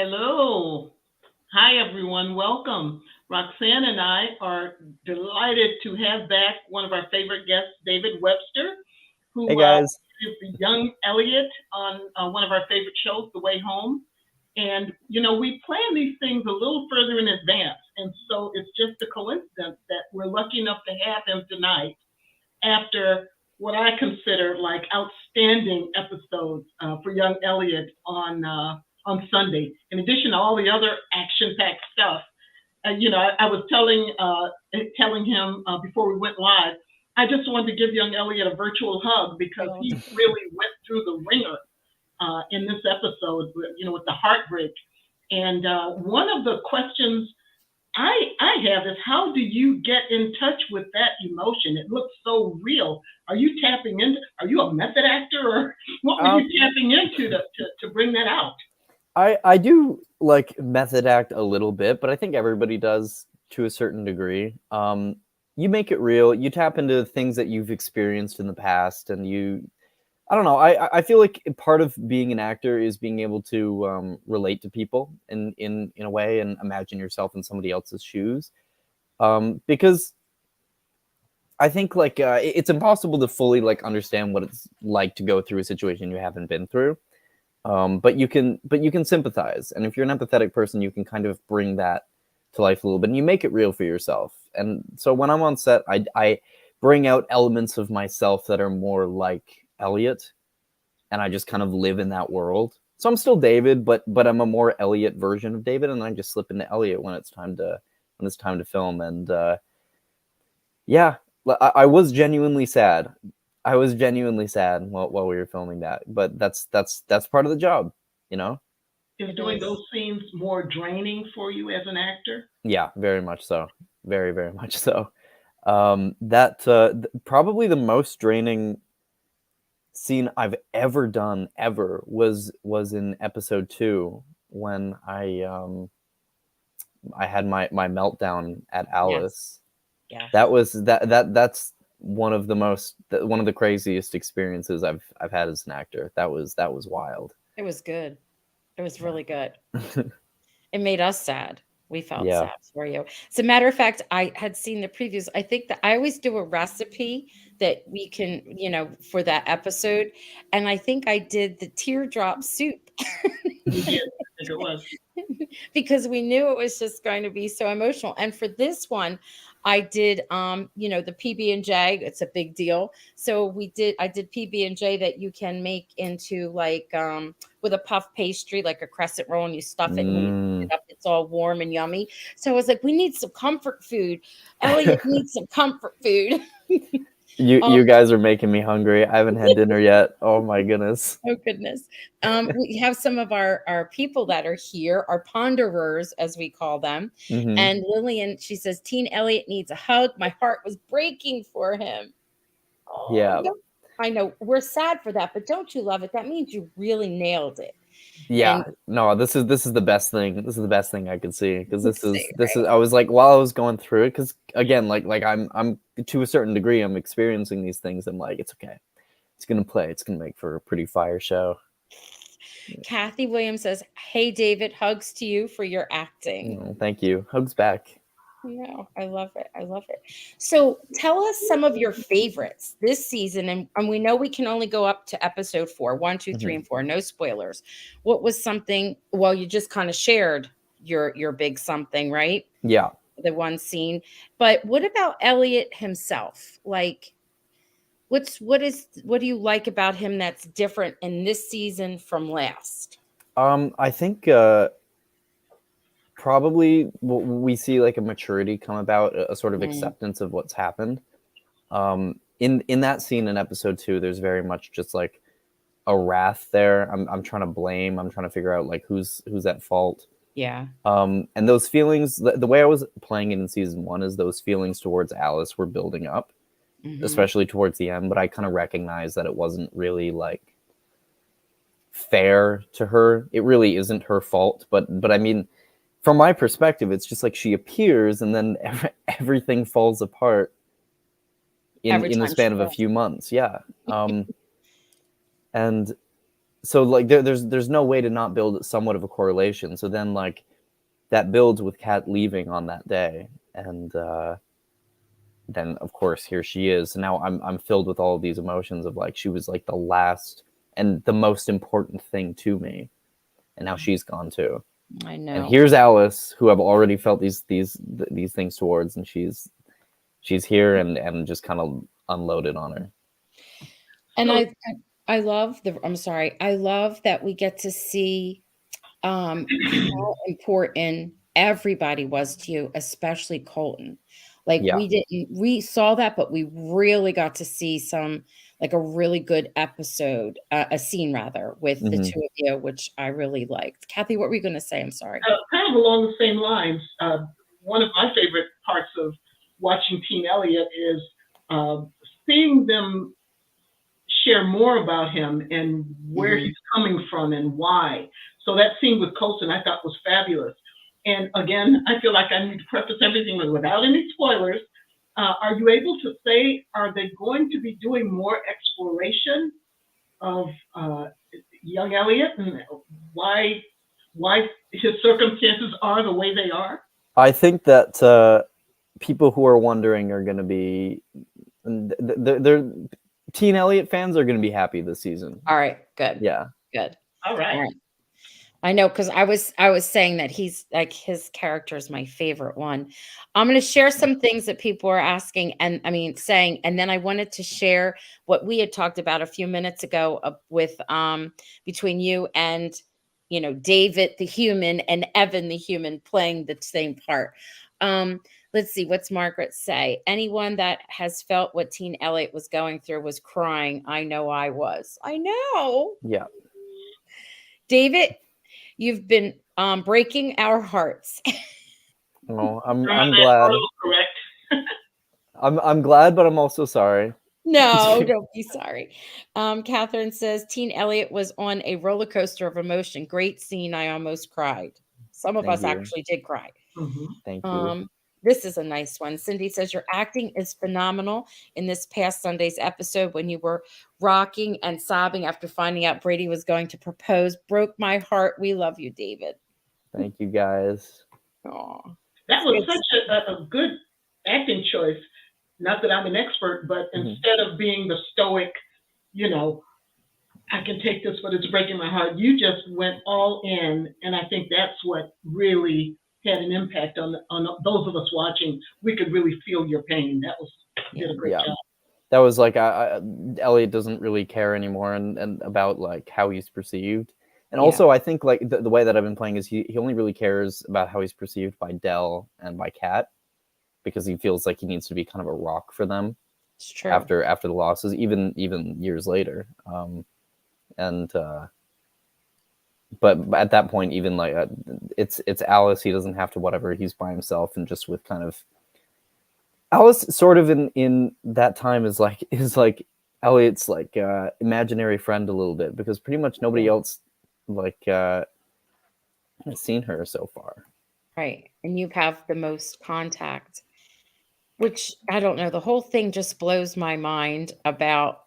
Hello. Hi, everyone. Welcome. Roxanne and I are delighted to have back one of our favorite guests, David Webster, Hey who guys. is the young Elliot on one of our favorite shows, The Way Home. And, we plan these things a little further in advance. And so it's just a coincidence that we're lucky enough to have him tonight after what I consider like outstanding episodes for young Elliot on Sunday. In addition to all the other action-packed stuff, I was telling him before we went live, I just wanted to give young Elliot a virtual hug because Oh, he really went through the ringer in this episode, with the heartbreak. And one of the questions I have is how do you get in touch with that emotion? It looks so real. Are you tapping into? Are you a method actor, or what were Um, you tapping into to bring that out? I do like method act a little bit, but I think everybody does to a certain degree. You make it real. You tap into things that you've experienced in the past, and I don't know. I feel like part of being an actor is being able to relate to people in a way and imagine yourself in somebody else's shoes. Because I think like it's impossible to fully like understand what it's like to go through a situation you haven't been through. But you can sympathize, and if you're an empathetic person, you can kind of bring that to life a little bit, and you make it real for yourself. And so when I'm on set, I bring out elements of myself that are more like Elliot, and I just kind of live in that world. So I'm still David, but I'm a more Elliot version of David, and I just slip into Elliot when it's time to film. And yeah, I was genuinely sad. I was genuinely sad while we were filming that, but that's part of the job, you know. Is it doing is. those scenes more draining for you as an actor? Yeah, very much so, very very much so. That probably the most draining scene I've ever done ever was in episode 2 when I had my meltdown at Yes. Alice. Yes. That's one of the craziest experiences I've had as an actor. That was wild. It was good. It was Yeah. really good. It made us sad. We felt Yeah. sad for you. As a matter of fact, I had seen the previews. I think that I always do a recipe that we can, for that episode. And I think I did the teardrop soup. You did. I think it was. Because we knew it was just going to be so emotional. And for this one, I did the PB&J, it's a big deal. So I did PB&J that you can make into like with a puff pastry, like a crescent roll, and you stuff it, and when you heat Mm. it up, it's all warm and yummy. So I was like, we need some comfort food. Elliot needs some comfort food. you um, you guys are making me hungry. I haven't had dinner yet. Oh my goodness. Oh goodness. We have some of our people that are here, our ponderers, as we call them. Hmm. And Lillian, she says, Teen Elliot needs a hug. My heart was breaking for him. Oh, Yeah. I know. We're sad for that, but don't you love it? That means you really nailed it. Yeah. And No, this is the best thing. This is the best thing I could see because you this is say, this right? is I was like while I was going through it because again like I'm to a certain degree I'm experiencing these things. I'm like it's okay. It's gonna play. It's gonna make for a pretty fire show. Kathy Williams says, Hey David, hugs to you for your acting. Oh, thank you. Hugs back. No, I love it. I love it. So tell us some of your favorites this season. And we know we can only go up to episode 4, 1, 2, 3, Hmm. and 4. No spoilers. What was something, well, you just kind of shared your big something, right? Yeah. The one scene. But what about Elliot himself? Like what do you like about him that's different in this season from last? I think probably we see like a maturity come about, a sort of Mm, acceptance of what's happened. In that scene in episode 2, there's very much just like a wrath there. I'm trying to blame. I'm trying to figure out like who's at fault. yeah. And those feelings, the way I was playing it in season 1 is those feelings towards Alice were building up, Hmm. especially towards the end. But I kind of recognized that it wasn't really like fair to her. It really isn't her fault. But I mean, from my perspective, it's just like she appears and then everything falls apart in Every in the time she span of a does. few months. Yeah. And so like there's no way to not build somewhat of a correlation. So then like that builds with Kat leaving on that day, and then of course here she is. And now I'm filled with all of these emotions of like she was like the last and the most important thing to me, and now she's gone too. I know. And here's Alice, who I've already felt these things towards, and she's here and just kind of unloaded on her. And I love I love that we get to see how important everybody was to you, especially Colton. Like Yeah. we saw that, but we really got to see some like a really good episode, a scene rather, with the two of you, which I really liked. Kathy, what were you going to say? I'm sorry. Kind of along the same lines. One of my favorite parts of watching Teen Elliott is seeing them share more about him and where he's coming from and why. So that scene with Colton I thought was fabulous. And again, I feel like I need to preface everything without any spoilers. Are you able to say, are they going to be doing more exploration of young Elliot and why his circumstances are the way they are? I think that people who are wondering are going to be, they're Teen Elliott fans are going to be happy this season. All right, good. Yeah, good. All right. I know, because I was saying that he's like his character is my favorite one. I'm going to share some things that people are asking and saying, and then I wanted to share what we had talked about a few minutes ago with between you and David the human and Evan the human playing the same part. Let's see, what's Margaret say? Anyone that has felt what Teen Elliott was going through was crying. I know I was. I know. Yeah. David, you've been breaking our hearts. Oh, I'm glad. Correct. I'm glad, but I'm also sorry. No, don't be sorry. Catherine says Teen Elliott was on a roller coaster of emotion. Great scene. I almost cried. Some of us actually did cry. Thank you. This is a nice one. Cindy says your acting is phenomenal in this past Sunday's episode when you were rocking and sobbing after finding out Brady was going to propose. Broke my heart. We love you, David. Thank you, guys. Aww. That was such a good acting choice. Not that I'm an expert, but instead of being the stoic, I can take this, but it's breaking my heart, you just went all in. And I think that's what really had an impact on those of us watching. We could really feel your pain. You did a great job. That was like Elliot doesn't really care anymore and about like how he's perceived. And also I think like the way that I've been playing is he only really cares about how he's perceived by Del and by Kat, because he feels like he needs to be kind of a rock for them. It's true. After the losses, even years later. But at that point, even like it's Alice. He doesn't have to whatever. He's by himself and just with kind of Alice. Sort of in that time is like Elliot's like imaginary friend a little bit, because pretty much nobody else like has seen her so far. Right, and you have the most contact. Which I don't know. The whole thing just blows my mind about,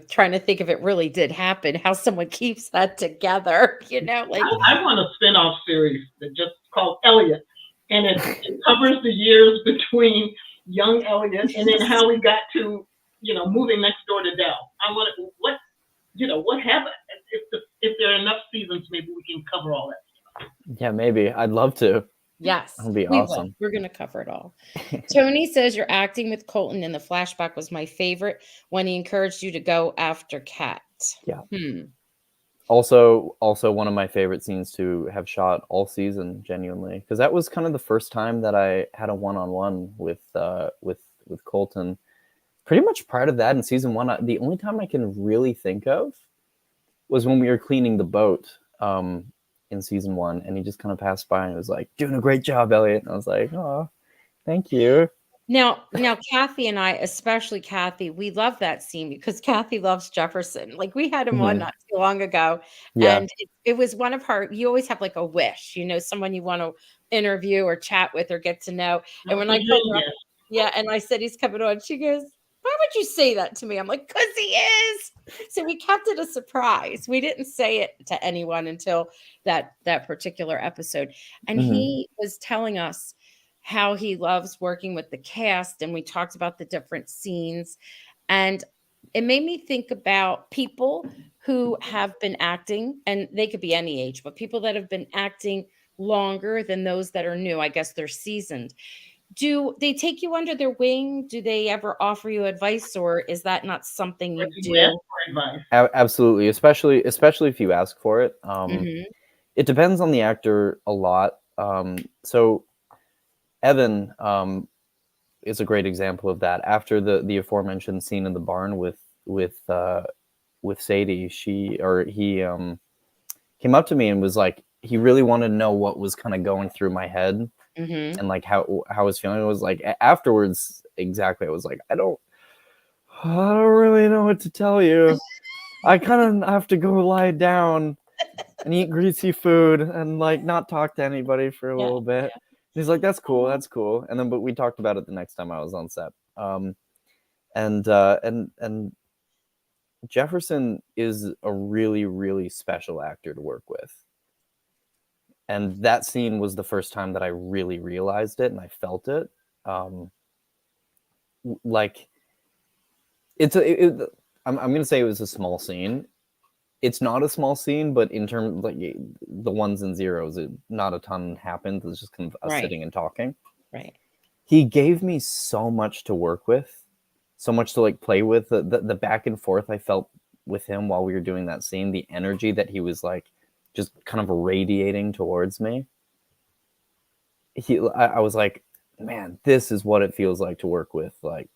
trying to think if it really did happen, how someone keeps that together, like. I want a spin-off series that just called Elliot. And it covers the years between young Elliot and then how we got to, moving next door to Del. I want to, what happened? If there are enough seasons, maybe we can cover all that. Yeah, maybe. I'd love to. Yes, that'll be awesome. We're going to cover it all. Tony says your acting with Colton in the flashback was my favorite when he encouraged you to go after Kat. Yeah. Also one of my favorite scenes to have shot all season, genuinely, because that was kind of the first time that I had a one-on-one with Colton. Pretty much prior to that, in season 1, the only time I can really think of was when we were cleaning the boat. In season 1, and he just kind of passed by and was like, doing a great job, Elliot. And I was like, oh, thank you. Now Kathy and I, especially Kathy, we love that scene because Kathy loves Jefferson. Like we had him on not too long ago. And it was one of her, you always have like a wish, someone you want to interview or chat with or get to know. And when I told her, and I said he's coming on, she goes, would you say that to me? I'm like, because he is. So we kept it a surprise. We didn't say it to anyone until that particular episode. And he was telling us how he loves working with the cast. And we talked about the different scenes. And it made me think about people who have been acting, and they could be any age, but people that have been acting longer than those that are new. I guess they're seasoned. Do they take you under their wing? Do they ever offer you advice, or is that not something you You ask do? for advice. Absolutely, especially if you ask for it. Mhm. It depends on the actor a lot. So Evan is a great example of that. After the aforementioned scene in the barn with Sadie, he came up to me and was like, he really wanted to know what was kind of going through my head. Mhm. And like how I was feeling. It was like afterwards, exactly. I was like, I don't really know what to tell you. I kind of have to go lie down and eat greasy food and like not talk to anybody for a Yeah. little bit. He's like, that's cool, that's cool. And then, but we talked about it the next time I was on set. And Jefferson is a really, really special actor to work with. And that scene was the first time that I really realized it and I felt it. Like I'm going to say it was a small scene. It's not a small scene, but in terms of like the ones and zeros, not a ton happened. It's just kind of us sitting and talking. Right. He gave me so much to work with, so much to like play with. The back and forth I felt with him while we were doing that scene, the energy that he was like just kind of radiating towards me. I was like, man, this is what it feels like to work with like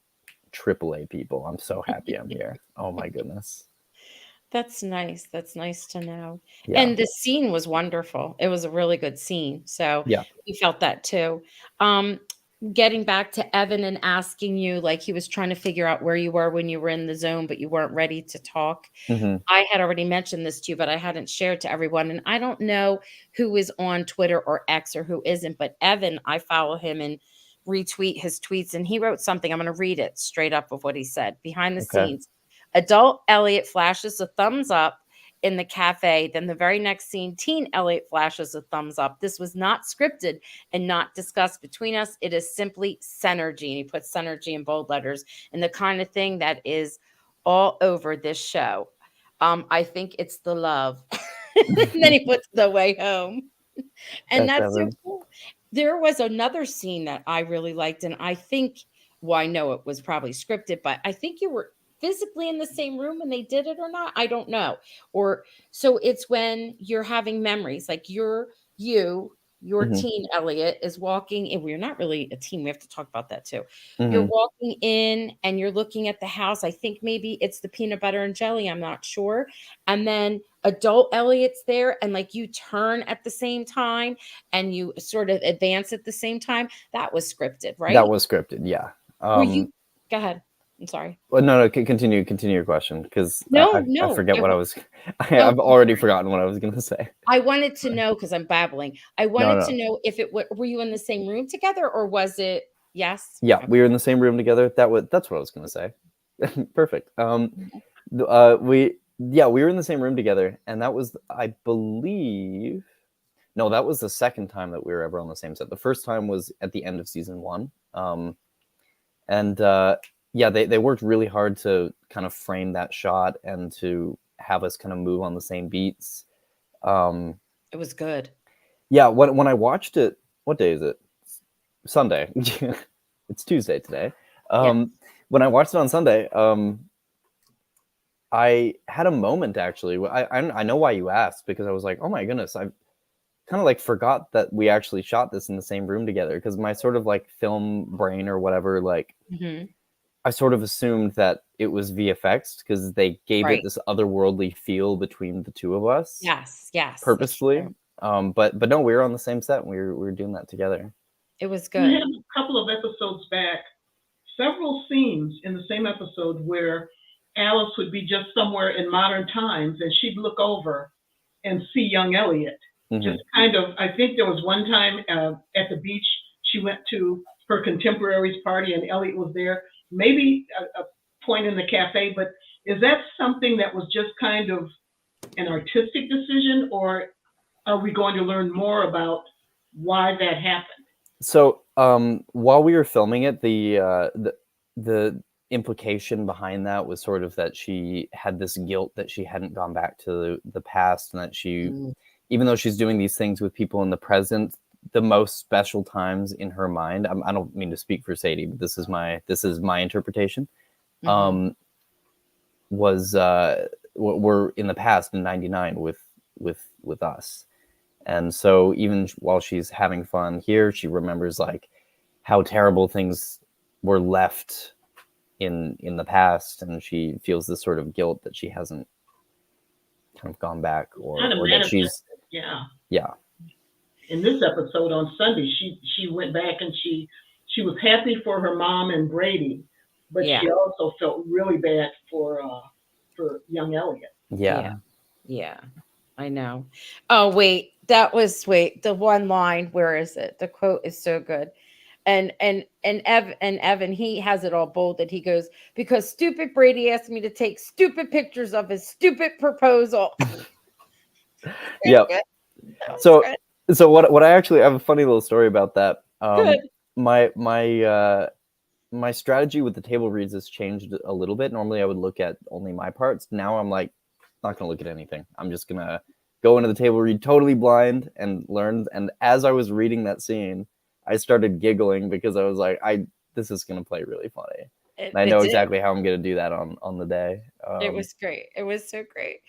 AAA people. I'm so happy I'm here. Oh my goodness. That's nice. That's nice to know. Yeah. And the scene was wonderful. It was a really good scene. So Yeah. we felt that too. Getting back to Evan and asking you, like he was trying to figure out where you were when you were in the zone, but you weren't ready to talk. Mm-hmm. I had already mentioned this to you, but I hadn't shared to everyone. And I don't know who is on Twitter or X or who isn't, but Evan, I follow him and retweet his tweets. And he wrote something. I'm going to read it straight up of what he said. Behind the Okay. scenes, adult Elliot flashes a thumbs up in the cafe. Then the very next scene, teen Elliot flashes a thumbs up. This was not scripted and not discussed between us. It is simply synergy. And he puts synergy in bold letters, and the kind of thing that is all over this show. I think it's the love. And then he puts the way home. And Thanks, that's so Evan. cool. There was another scene that I really liked, and I think, well, I know it was probably scripted, but I think you were physically in the same room when they did it or not. I don't know. Or so it's when you're having memories, like your Mhm. teen Elliot is walking, and we're not really a teen. We have to talk about that too. You're Mhm. walking in and you're looking at the house. I think maybe it's the peanut butter and jelly. I'm not sure. And then adult Elliot's there, and like you turn at the same time and you sort of advance at the same time. That was scripted, right? That was scripted, yeah. Were you? Go ahead. I'm sorry. Well, no, continue your question because No, I no. forget what I was. Oh, I've already forgotten what I was going to say. I wanted to know because I'm babbling. I No, wanted no. to know if it were you in the same room together or was it? Yes. Yeah, Okay. we were in the same room together. That's what I was going to say. Perfect. We were in the same room together, and that was, I believe, no, that was the second time that we were ever on the same set. The first time was at the end of season 1. They worked really hard to kind of frame that shot and to have us kind of move on the same beats. It was good. Yeah, when I watched it, what day is it? Sunday. It's Tuesday today. When I watched it on Sunday, I had a moment actually. I know why you asked, because I was like, oh my goodness, I kind of like forgot that we actually shot this in the same room together, because my sort of like film brain or whatever, like I sort of assumed that it was VFX because they gave it this otherworldly feel between the two of us. Yes, purposefully. But no, we were on the same set and we were doing that together. It was We good. had a couple of episodes back, several scenes in the same episode where Alice would be just somewhere in modern times and she'd look over and see young Elliot. Just kind of, I think there was one time at the beach, she went to her contemporaries party and Elliot was there. Maybe point in the cafe, but is that something that was just kind of an artistic decision, or are we going to learn more about why that happened? So while we were filming it, the implication behind that was sort of that she had this guilt that she hadn't gone back to the past, and that she, even though she's doing these things with people in the present, the most special times in her mind, I don't mean to speak for Sadie, but this is my interpretation, was were in the past in '99 with us. And so even while she's having fun here, she remembers like how terrible things were left in the past, and she feels this sort of guilt that she hasn't kind of gone back, or that she's yeah. In this episode on Sunday, she went back and she was happy for her mom and Brady, but she also felt really bad for young Elliot. Yeah, I know. Oh, wait, the one line, where is it? The quote is so good. And Evan, he has it all bolded. He goes, because stupid Brady asked me to take stupid pictures of his stupid proposal. Yeah. So what I actually have a funny little story about that. My strategy with the table reads has changed a little bit. Normally I would look at only my parts. Now I'm like, not gonna look at anything. I'm just gonna go into the table read totally blind and learn. And as I was reading that scene, I started giggling because I was like, this is gonna play really funny. And I know exactly how I'm gonna do that on the day. It was great. It was so great.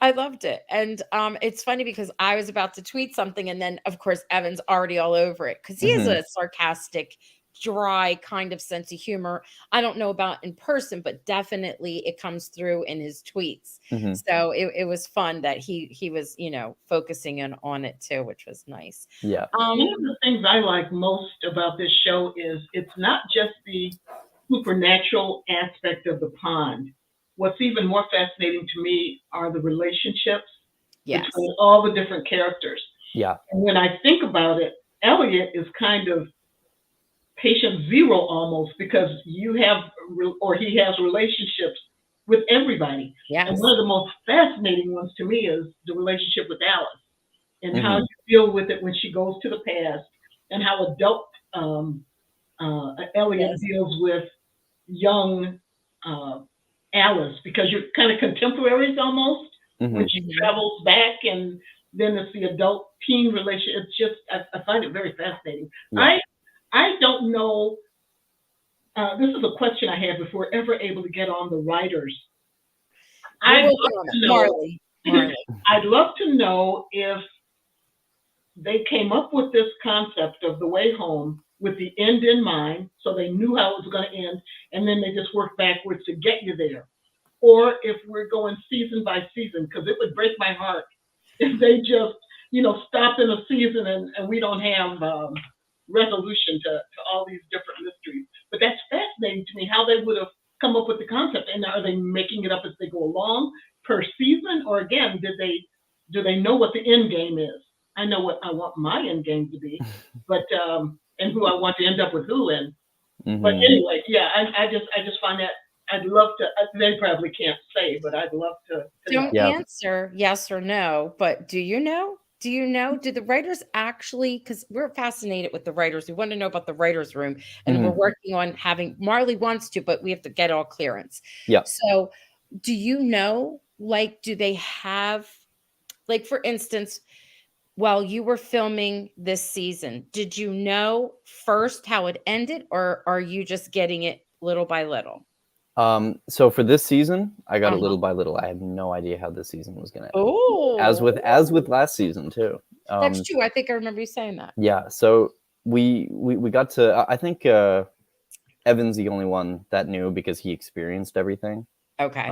I loved it. And it's funny because I was about to tweet something, and then of course Evan's already all over it because he has a sarcastic, dry kind of sense of humor. I don't know about in person, but definitely it comes through in his tweets. So it was fun that he was, focusing on it too, which was nice. Yeah. One of the things I like most about this show is it's not just the supernatural aspect of the pond. What's even more fascinating to me are the relationships between all the different characters. Yeah. And when I think about it, Elliot is kind of patient zero almost, because he has relationships with everybody. Yes. And one of the most fascinating ones to me is the relationship with Alice, and how you deal with it when she goes to the past, and how adult Elliot deals with young Alice, because you're kind of contemporaries almost when she travels back, and then it's the adult teen relationship. It's just, I find it very fascinating. I don't know. This is a question I had before ever able to get on the writers. I'd love to know if they came up with this concept of the way home with the end in mind, so they knew how it was going to end, and then they just worked backwards to get you there. Or if we're going season by season, because it would break my heart if they just, stop in a season and we don't have resolution to all these different mysteries. But that's fascinating to me, how they would have come up with the concept. And are they making it up as they go along per season? Or again, do they know what the end game is? I know what I want my end game to be, but and who I want to end up with who. And but anyway, I just find that I'd love to. They probably can't say, but I'd love to don't answer yes or no. But do you know? Do you know? Do the writers actually? Because we're fascinated with the writers. We want to know about the writers' room, and we're working on having. Marley wants to, but we have to get all clearance. Yeah. So, do you know? Like, do they have? Like, for instance, while you were filming this season, did you know first how it ended, or are you just getting it little by little? So for this season, I got it little by little. I had no idea how this season was going to end. Oh, as with last season too. That's true. I think I remember you saying that. Yeah. So we got to. I think Evan's the only one that knew because he experienced everything. Okay.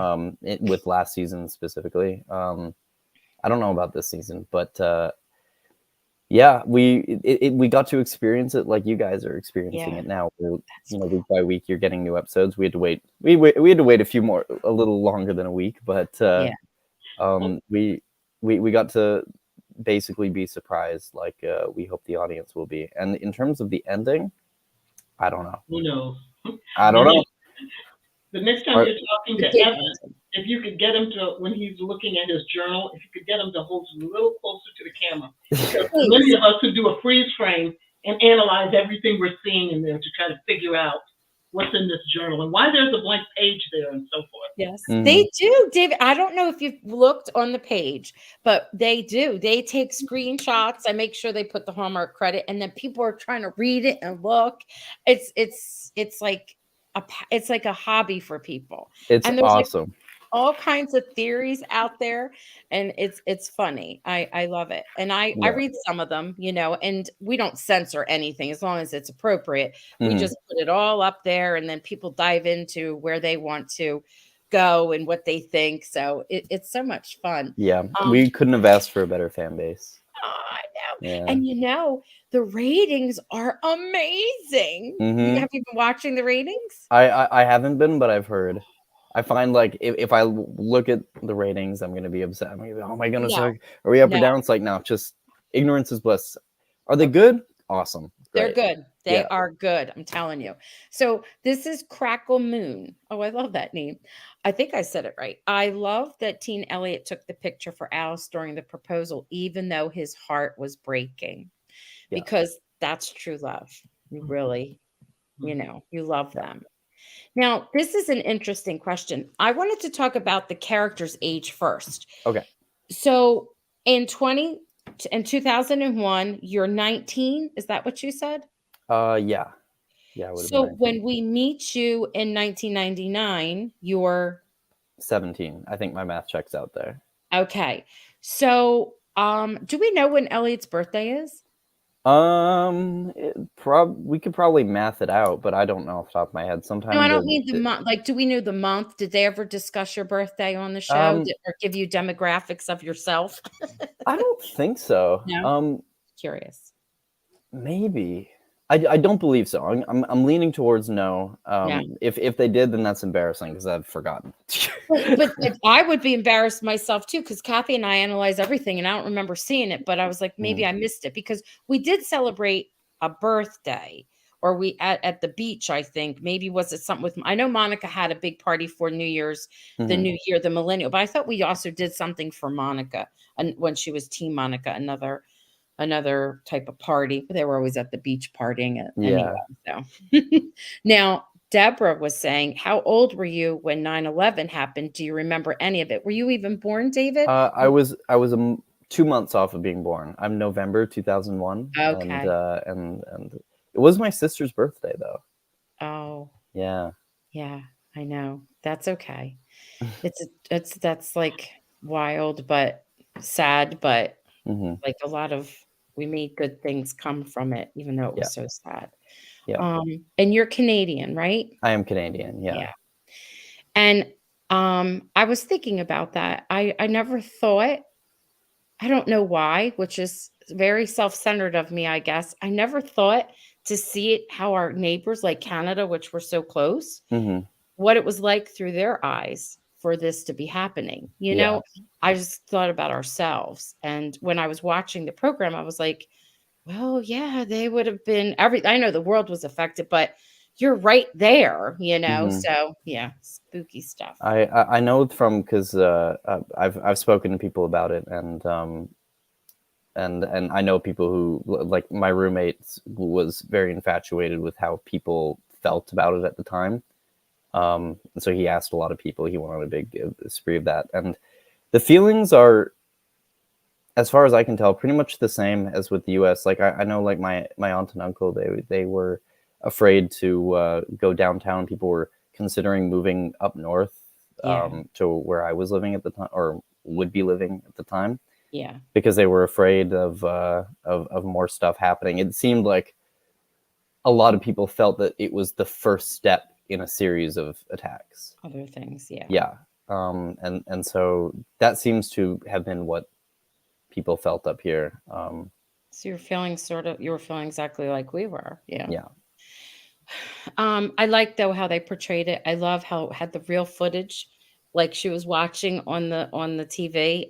With last season specifically. I don't know about this season, but yeah, we got to experience it like you guys are experiencing it now. Week by week, you're getting new episodes. We had to wait. We had to wait a little longer than a week, but we got to basically be surprised, like we hope the audience will be. And in terms of the ending, I don't know. Who knows? I don't know. The next time Are- you're talking to Evan, if you could get him to, when he's looking at his journal, if you could get him to hold it a little closer to the camera. Because many of us who do a freeze frame and analyze everything we're seeing in there to try to figure out what's in this journal and why there's a blank page there and so forth. Yes, they do, David. I don't know if you've looked on the page, but they do. They take screenshots. I make sure they put the Hallmark credit, and then people are trying to read it and look. It's like a hobby for people. It's And there's awesome. all kinds of theories out there, and it's funny. I love it, and I read some of them, and we don't censor anything as long as it's appropriate. We just put it all up there, and then people dive into where they want to go and what they think. So it's so much fun. Yeah, we couldn't have asked for a better fan base. Oh, I know. Yeah. And the ratings are amazing. Have you been watching the ratings? I haven't been, but I've heard. I find like if I look at the ratings, I'm gonna be upset. I'm gonna be, oh my goodness, are we up or down? It's like, no, just ignorance is bliss. Are they good? Awesome. Great. They're good. They are good. I'm telling you. So this is Crackle Moon. Oh, I love that name. I think I said it right. I love that Teen Elliott took the picture for Alice during the proposal, even though his heart was breaking, because that's true love. You really, you love them. Now, this is an interesting question. I wanted to talk about the character's age first. Okay. So in 2001, you're 19. Is that what you said? Yeah. So when we meet you in 1999, you're 17. I think my math checks out there. Okay. So, do we know when Elliot's birthday is? We could probably math it out, but I don't know off the top of my head. Sometimes No, I don't mean the month. Like, do we know the month? Did they ever discuss your birthday on the show or give you demographics of yourself? I don't think so. No? Curious. Maybe. I don't believe so. I'm leaning towards no. If they did, then that's embarrassing because I've forgotten. but I would be embarrassed myself too, because Kathy and I analyze everything, and I don't remember seeing it. But I was like, maybe I missed it, because we did celebrate a birthday, or we at the beach. I think maybe was it something with? I know Monica had a big party for New Year's, the New Year, the millennial. But I thought we also did something for Monica, and when she was Team Monica, another type of party. They were always at the beach partying. Anyway, so. Now, Deborah was saying, how old were you when 9/11 happened? Do you remember any of it? Were you even born, David? I was 2 months off of being born. I'm November 2001. Okay. And it was my sister's birthday though. Oh. Yeah. Yeah, I know. That's okay. That's like wild, but sad, but like a lot of, we made good things come from it, even though it was so sad. Yeah. And you're Canadian, right? I am Canadian. Yeah. And I was thinking about that. I never thought, I don't know why, which is very self-centered of me, I guess. I never thought to see it how our neighbors like Canada, which were so close, what it was like through their eyes for this to be happening. I just thought about ourselves. And when I was watching the program, I was like, well, yeah, they would have been I know the world was affected, but you're right there, So yeah, spooky stuff. I know from, because I've spoken to people about it, and I know people who, like my roommate was very infatuated with how people felt about it at the time. And so he asked a lot of people. He went on a big spree of that, and the feelings are, as far as I can tell, pretty much the same as with the U.S. Like I know, like my aunt and uncle, they were afraid to go downtown. People were considering moving up north to where I was living at the time, or would be living at the time. Yeah, because they were afraid of more stuff happening. It seemed like a lot of people felt that it was the first step in a series of attacks. Other things, yeah. Yeah, and so that seems to have been what people felt up here. So you're feeling you were feeling exactly like we were. Yeah. Yeah. I like though how they portrayed it. I love how it had the real footage, like she was watching on the TV.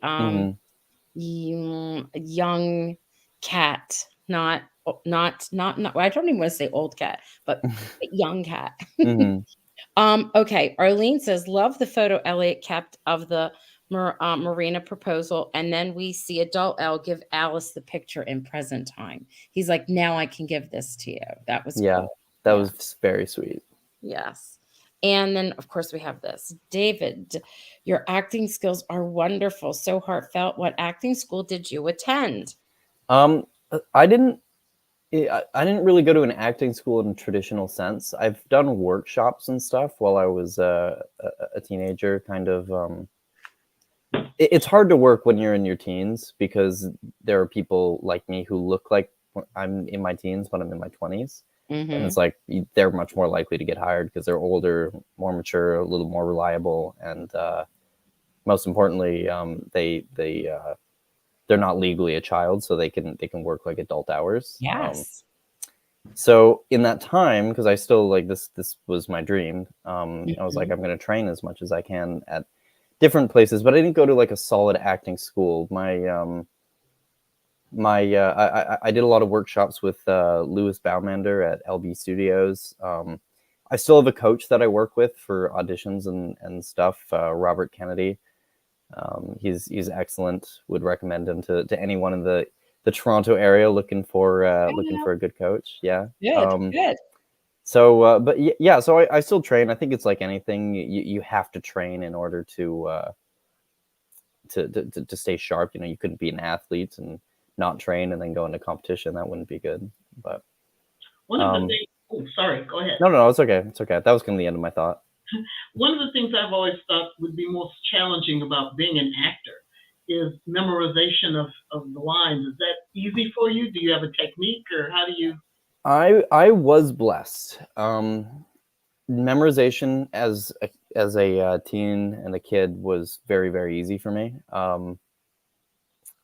Young cat, not I don't even want to say old cat, but young cat. Okay, Arlene says, love the photo Elliot kept of the Marina proposal, and then we see adult Elle give Alice the picture in present time. He's like, now I can give this to you. That was Yeah, cool. that Yeah. was very sweet. Yes. And then, of course, we have this. David, your acting skills are wonderful, so heartfelt. What acting school did you attend? I didn't really go to an acting school in a traditional sense. I've done workshops and stuff while I was a teenager. Kind of, it's hard to work when you're in your teens because there are people like me who look like I'm in my teens, but I'm in my 20s. And it's like they're much more likely to get hired because they're older, more mature, a little more reliable, and most importantly, they're not legally a child, so they can work like adult hours. Yes. So in that time, because I still like this was my dream. I was like, I'm going to train as much as I can at different places, but I didn't go to like a solid acting school. I did a lot of workshops with Louis Baumander at LB Studios. I still have a coach that I work with for auditions and stuff, Robert Kennedy. He's excellent. Would recommend him to anyone in the Toronto area looking for a good coach. Yeah. Good. So, but yeah, so I still train. I think it's like anything. You have to train in order to stay sharp. You know, you couldn't be an athlete and not train and then go into competition. That wouldn't be good. But one of the things. Oh, sorry. Go ahead. No, it's okay. It's okay. That was kind of the end of my thought. One of the things I've always thought would be most challenging about being an actor is memorization of the lines. Is that easy for you? Do you have a technique, or how do you? I was blessed. Memorization as a teen and a kid was very, very easy for me.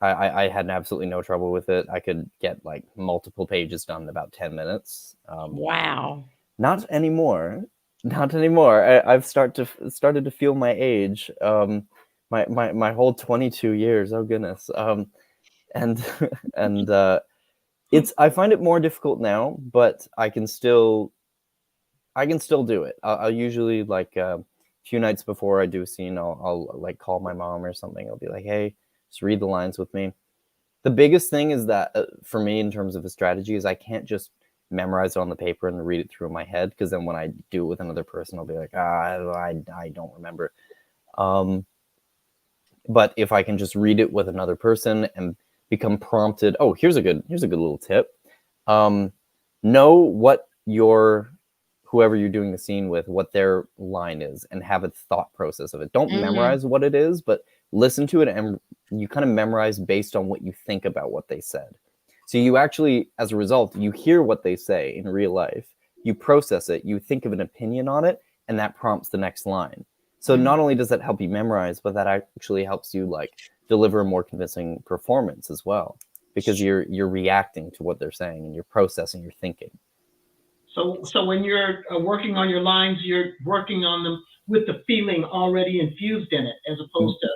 I had absolutely no trouble with it. I could get like multiple pages done in about 10 minutes. Wow. Not anymore. Not anymore. I've started to feel my age. My whole 22 years. Oh goodness. And I find it more difficult now, but I can still do it. I'll usually like a few nights before I do a scene, I'll like call my mom or something. I'll be like, hey, just read the lines with me. The biggest thing is that for me, in terms of a strategy, is I can't just memorize it on the paper and read it through in my head, because then when I do it with another person, I'll be like, I don't remember. But if I can just read it with another person and become prompted, oh, here's a good little tip. Know what whoever you're doing the scene with, what their line is, and have a thought process of it. Don't memorize what it is, but listen to it, and you kind of memorize based on what you think about what they said. So you actually, as a result, you hear what they say in real life, you process it, you think of an opinion on it, and that prompts the next line. So not only does that help you memorize, but that actually helps you like deliver a more convincing performance as well, because you're reacting to what they're saying and you're processing, you're thinking. So when you're working on your lines, you're working on them with the feeling already infused in it, as opposed to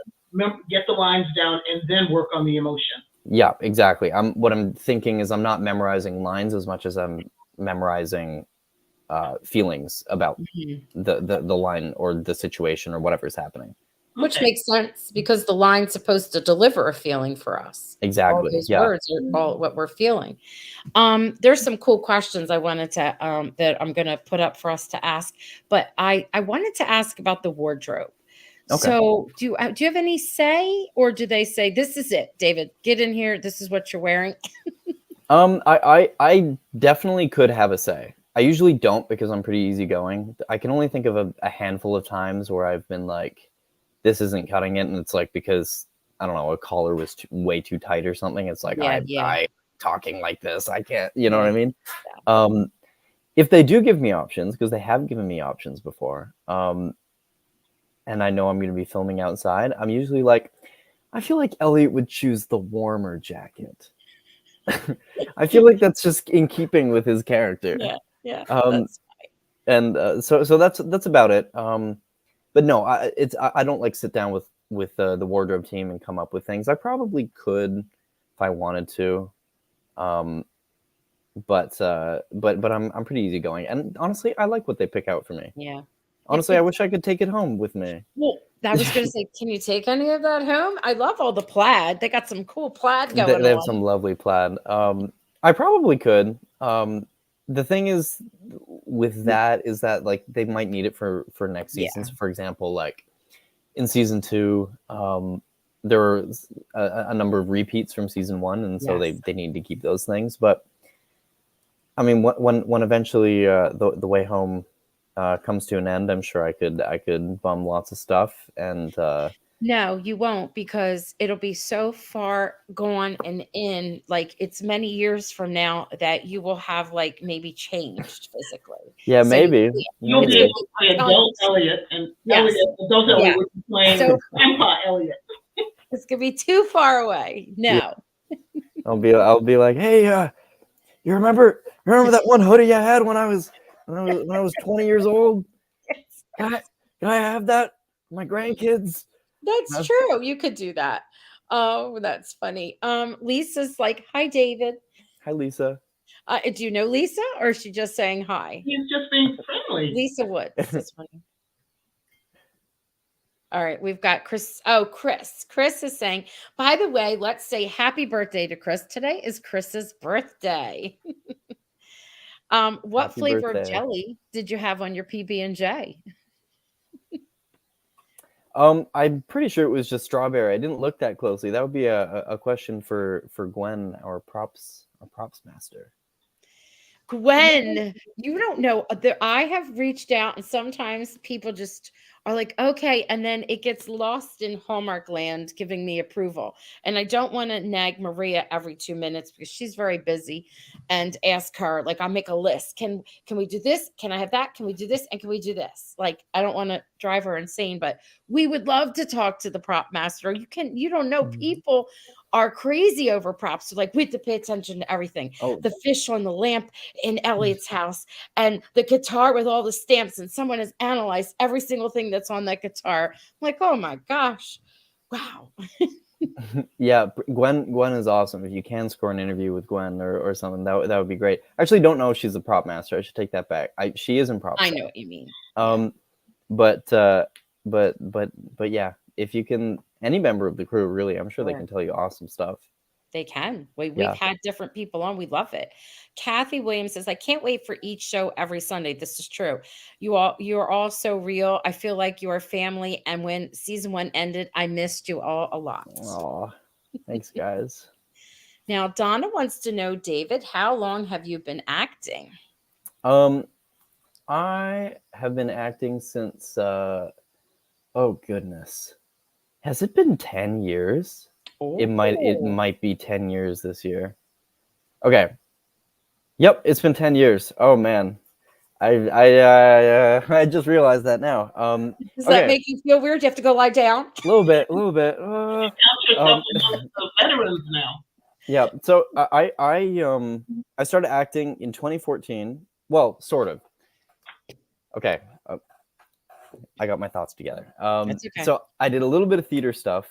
get the lines down and then work on the emotion. Yeah, exactly. What I'm thinking is I'm not memorizing lines as much as I'm memorizing feelings about the line or the situation or whatever's happening. Which makes sense, because the line's supposed to deliver a feeling for us. Exactly. All those words are all what we're feeling. There's some cool questions I wanted to that I'm going to put up for us to ask, but I wanted to ask about the wardrobe. Okay. So do you have any say, or do they say, this is it, David, get in here, this is what you're wearing? I definitely could have a say. I usually don't, because I'm pretty easygoing. I can only think of a handful of times where I've been like, this isn't cutting it, and it's like because I don't know, a collar was way too tight or something. It's like I talking like this, I can't, you know what I mean? Yeah. If they do give me options, because they have given me options before, and I know I'm going to be filming outside, I'm usually like, I feel like Elliot would choose the warmer jacket. I feel like that's just in keeping with his character. Yeah. That's and so that's about it. But no, I don't like sit down with the wardrobe team and come up with things. I probably could if I wanted to, but I'm pretty easygoing, and honestly, I like what they pick out for me. Yeah. Honestly, I wish I could take it home with me. Well, I was going to say, can you take any of that home? I love all the plaid. They got some cool plaid going They have on. some lovely plaid. I probably could. The thing is with that is that like they might need it for next season. Yeah. So for example, like in season 2, there were a number of repeats from season 1, and so Yes. they need to keep those things. But I mean, when eventually the way home comes to an end, I'm sure I could bum lots of stuff and. No, you won't, because it'll be so far gone and in, like it's many years from now that you will have like maybe changed physically. Yeah, So maybe. You'll be It's able to play adult Elliot, and Yes. adult Elliot Yeah. will be playing So- Grandpa Elliot. it's gonna be too far away. No. Yeah. I'll be like, hey, you remember that one hoodie I had when I was 20 years old? Can I have that for my grandkids? That's true. You could do that. Oh, that's funny. Lisa's like, hi, David. Hi, Lisa. Do you know Lisa, or is she just saying hi? He's just being friendly. Lisa Woods. That's funny. All right, we've got Chris. Oh, Chris. Chris is saying, by the way, let's say happy birthday to Chris. Today is Chris's birthday. What Happy flavor birthday. of jelly did you have on your PB&J? I'm pretty sure it was just strawberry. I didn't look that closely. That would be a question for Gwen, our props master. Gwen, you don't know. I have reached out, and sometimes people just are like, okay, and then it gets lost in Hallmark land giving me approval. And I don't want to nag Maria every 2 minutes because she's very busy, and ask her, like, I'll make a list. Can we do this? Can I have that? Can we do this? And can we do this? Like, I don't want to drive her insane, but we would love to talk to the prop master. You don't know, people are crazy over props. So like, we have to pay attention to everything. Oh, The fish on the lamp in Elliot's house, and the guitar with all the stamps, and someone has analyzed every single thing that's on that guitar. I'm like, oh my gosh, wow. yeah, Gwen is awesome. If you can score an interview with Gwen or something, that would be great. I actually don't know if she's a prop master. I should take that back. She is in prop. I know what you mean. But yeah, if you can, any member of the crew, really, I'm sure they can tell you awesome stuff. They can. We've Yeah. had different people on. We love it. Kathy Williams says, I can't wait for each show every Sunday. This is true. You're all so real. I feel like you're family. And when season 1 ended, I missed you all a lot. Aw, thanks, guys. Now, Donna wants to know, David, how long have you been acting? I have been acting since oh goodness. Has it been 10 years? It might be 10 years this year. Okay. Yep, it's been 10 years. Oh man. I just realized that now. Does that make you feel weird? Do you have to go lie down? A little bit. Count yourself among the veterans now. Yeah. So I started acting in 2014. Well, sort of. Okay. I got my thoughts together. That's okay. So I did a little bit of theater stuff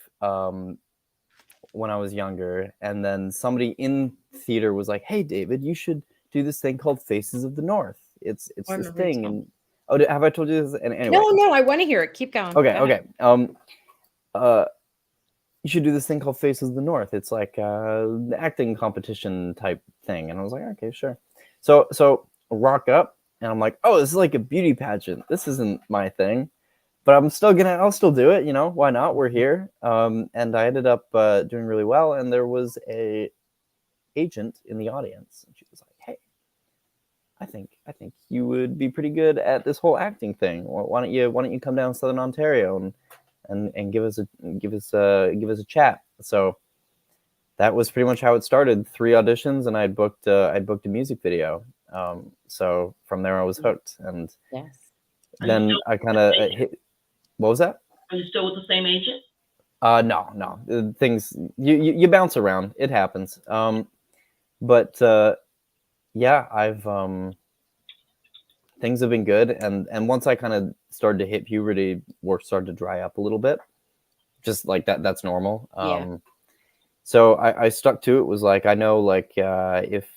when I was younger, and then somebody in theater was like, "Hey, David, you should do this thing called Faces of the North. It's this thing." And have I told you this? And anyway, no, I want to hear it. Keep going. Okay. You should do this thing called Faces of the North. It's like the acting competition type thing. And I was like, okay, sure. So rock up, and I'm like, oh, this is like a beauty pageant. This isn't my thing, but I'll still do it. You know, why not? We're here. And I ended up doing really well. And there was a agent in the audience, and she was like, hey, I think you would be pretty good at this whole acting thing. Why don't you come down to Southern Ontario and give us a chat? So that was pretty much how it started. 3 auditions, and I'd booked a music video. So from there I was hooked, and Yes. then I kind of hit. What was that? Are you still with the same agent? No. Things you bounce around. It happens. But yeah, I've things have been good, and once I kind of started to hit puberty, work started to dry up a little bit. Just like that. That's normal. Yeah. So I stuck to it. Was like, I know, like if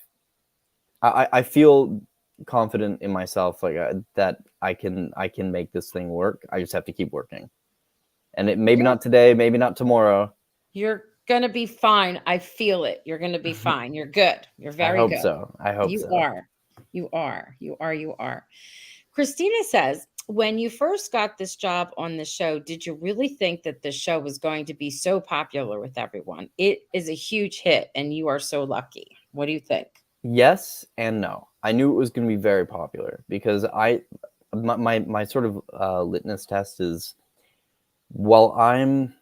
I feel confident in myself, like that I can make this thing work. I just have to keep working, and it maybe not today, maybe not tomorrow. You're gonna be fine. I feel it. You're gonna be fine. You're good. You're I very hope good. so. I hope You so. are. You are. You are. You are. Christina says, when you first got this job on the show, did you really think that the show was going to be so popular with everyone? It is a huge hit, and you are so lucky. What do you think? Yes and no. I knew it was going to be very popular because my sort of litmus test is, while I'm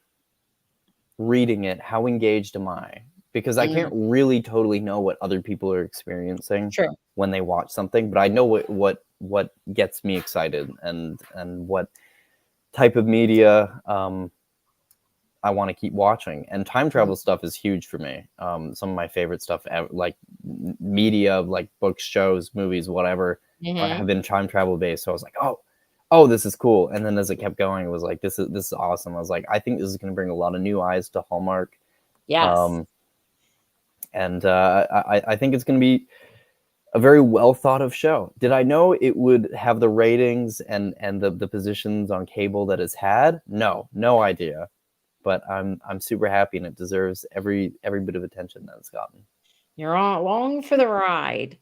reading it, how engaged am I? Because I can't really totally know what other people are experiencing True. when they watch something, but I know what gets me excited and what type of media I want to keep watching. And time travel stuff is huge for me. Some of my favorite stuff, like media, like books, shows, movies, whatever, have been time travel based. So I was like, oh, this is cool. And then as it kept going, it was like, this is awesome. I was like, I think this is going to bring a lot of new eyes to Hallmark. Yes. And I think it's going to be a very well thought of show. Did I know it would have the ratings and the positions on cable that it's had? No idea. But I'm super happy, and it deserves every bit of attention that it's gotten. You're all along for the ride.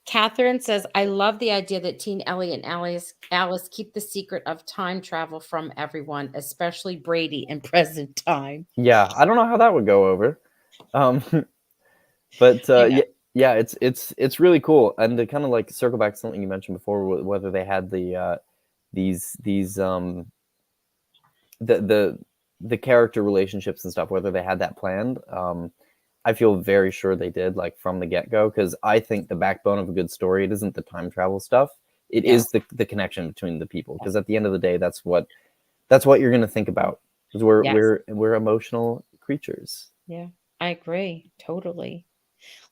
Catherine says, I love the idea that Teen Elliot and Alice keep the secret of time travel from everyone, especially Brady in present time. Yeah, I don't know how that would go over. But yeah, it's really cool. And to kind of like circle back to something you mentioned before, whether they had the these the character relationships and stuff, whether they had that planned. I feel very sure they did, like from the get-go, because I think the backbone of a good story, it isn't the time travel stuff. It is the connection between the people, because at the end of the day, that's what you're going to think about, because we're emotional creatures. Yeah, I agree totally.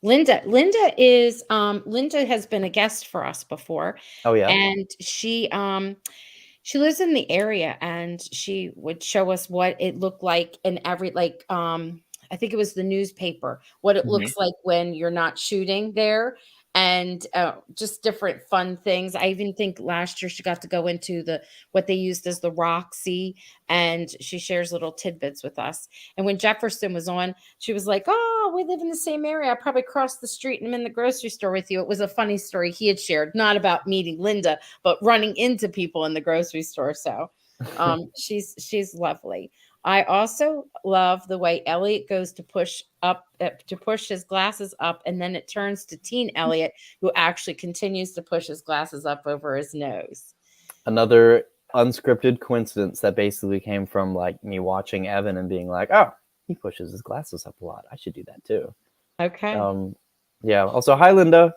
Linda has been a guest for us before. Oh yeah. And she lives in the area, and she would show us what it looked like in every, like, I think it was the newspaper, what it looks like when you're not shooting there, and just different fun things. I even think last year she got to go into what they used as the Roxy, and she shares little tidbits with us. And when Jefferson was on, she was like, "Oh, we live in the same area. I probably crossed the street and I'm in the grocery store with you." It was a funny story he had shared, not about meeting Linda, but running into people in the grocery store. So she's lovely. I also love the way Elliot goes to push his glasses up, and then it turns to Teen Elliot, who actually continues to push his glasses up over his nose. Another unscripted coincidence that basically came from like me watching Evan and being like, oh, he pushes his glasses up a lot. I should do that too. Okay. Yeah. Also, hi, Linda.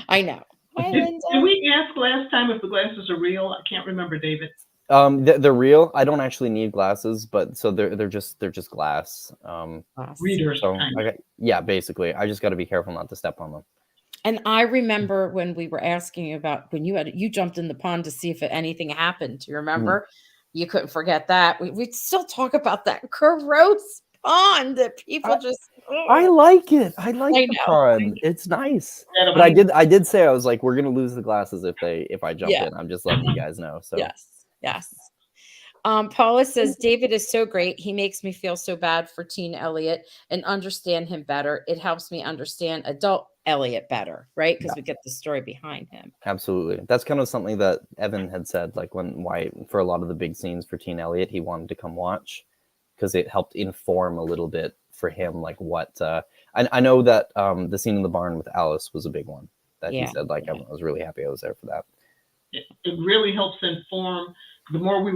I know. Hi, Linda. Did we ask last time if the glasses are real? I can't remember, David. They're real. I don't actually need glasses, but so they're just glass. Readers. So yeah, basically, I just got to be careful not to step on them. And I remember when we were asking about when you jumped in the pond to see if anything happened. Do you remember? You couldn't forget that. We still talk about that gross pond that people I like it. I like the pond. It's nice. But I did say, I was like, we're gonna lose the glasses if I jump in. I'm just letting you guys know. So yes. Paula says, David is so great. He makes me feel so bad for teen Elliot and understand him better. It helps me understand adult Elliot better, right? Because we get the story behind him. Absolutely. That's kind of something that Evan had said, like why for a lot of the big scenes for teen Elliot, he wanted to come watch, because it helped inform a little bit for him, like what I know that the scene in the barn with Alice was a big one that he said, like, I was really happy I was there for that. It really helps inform. The more we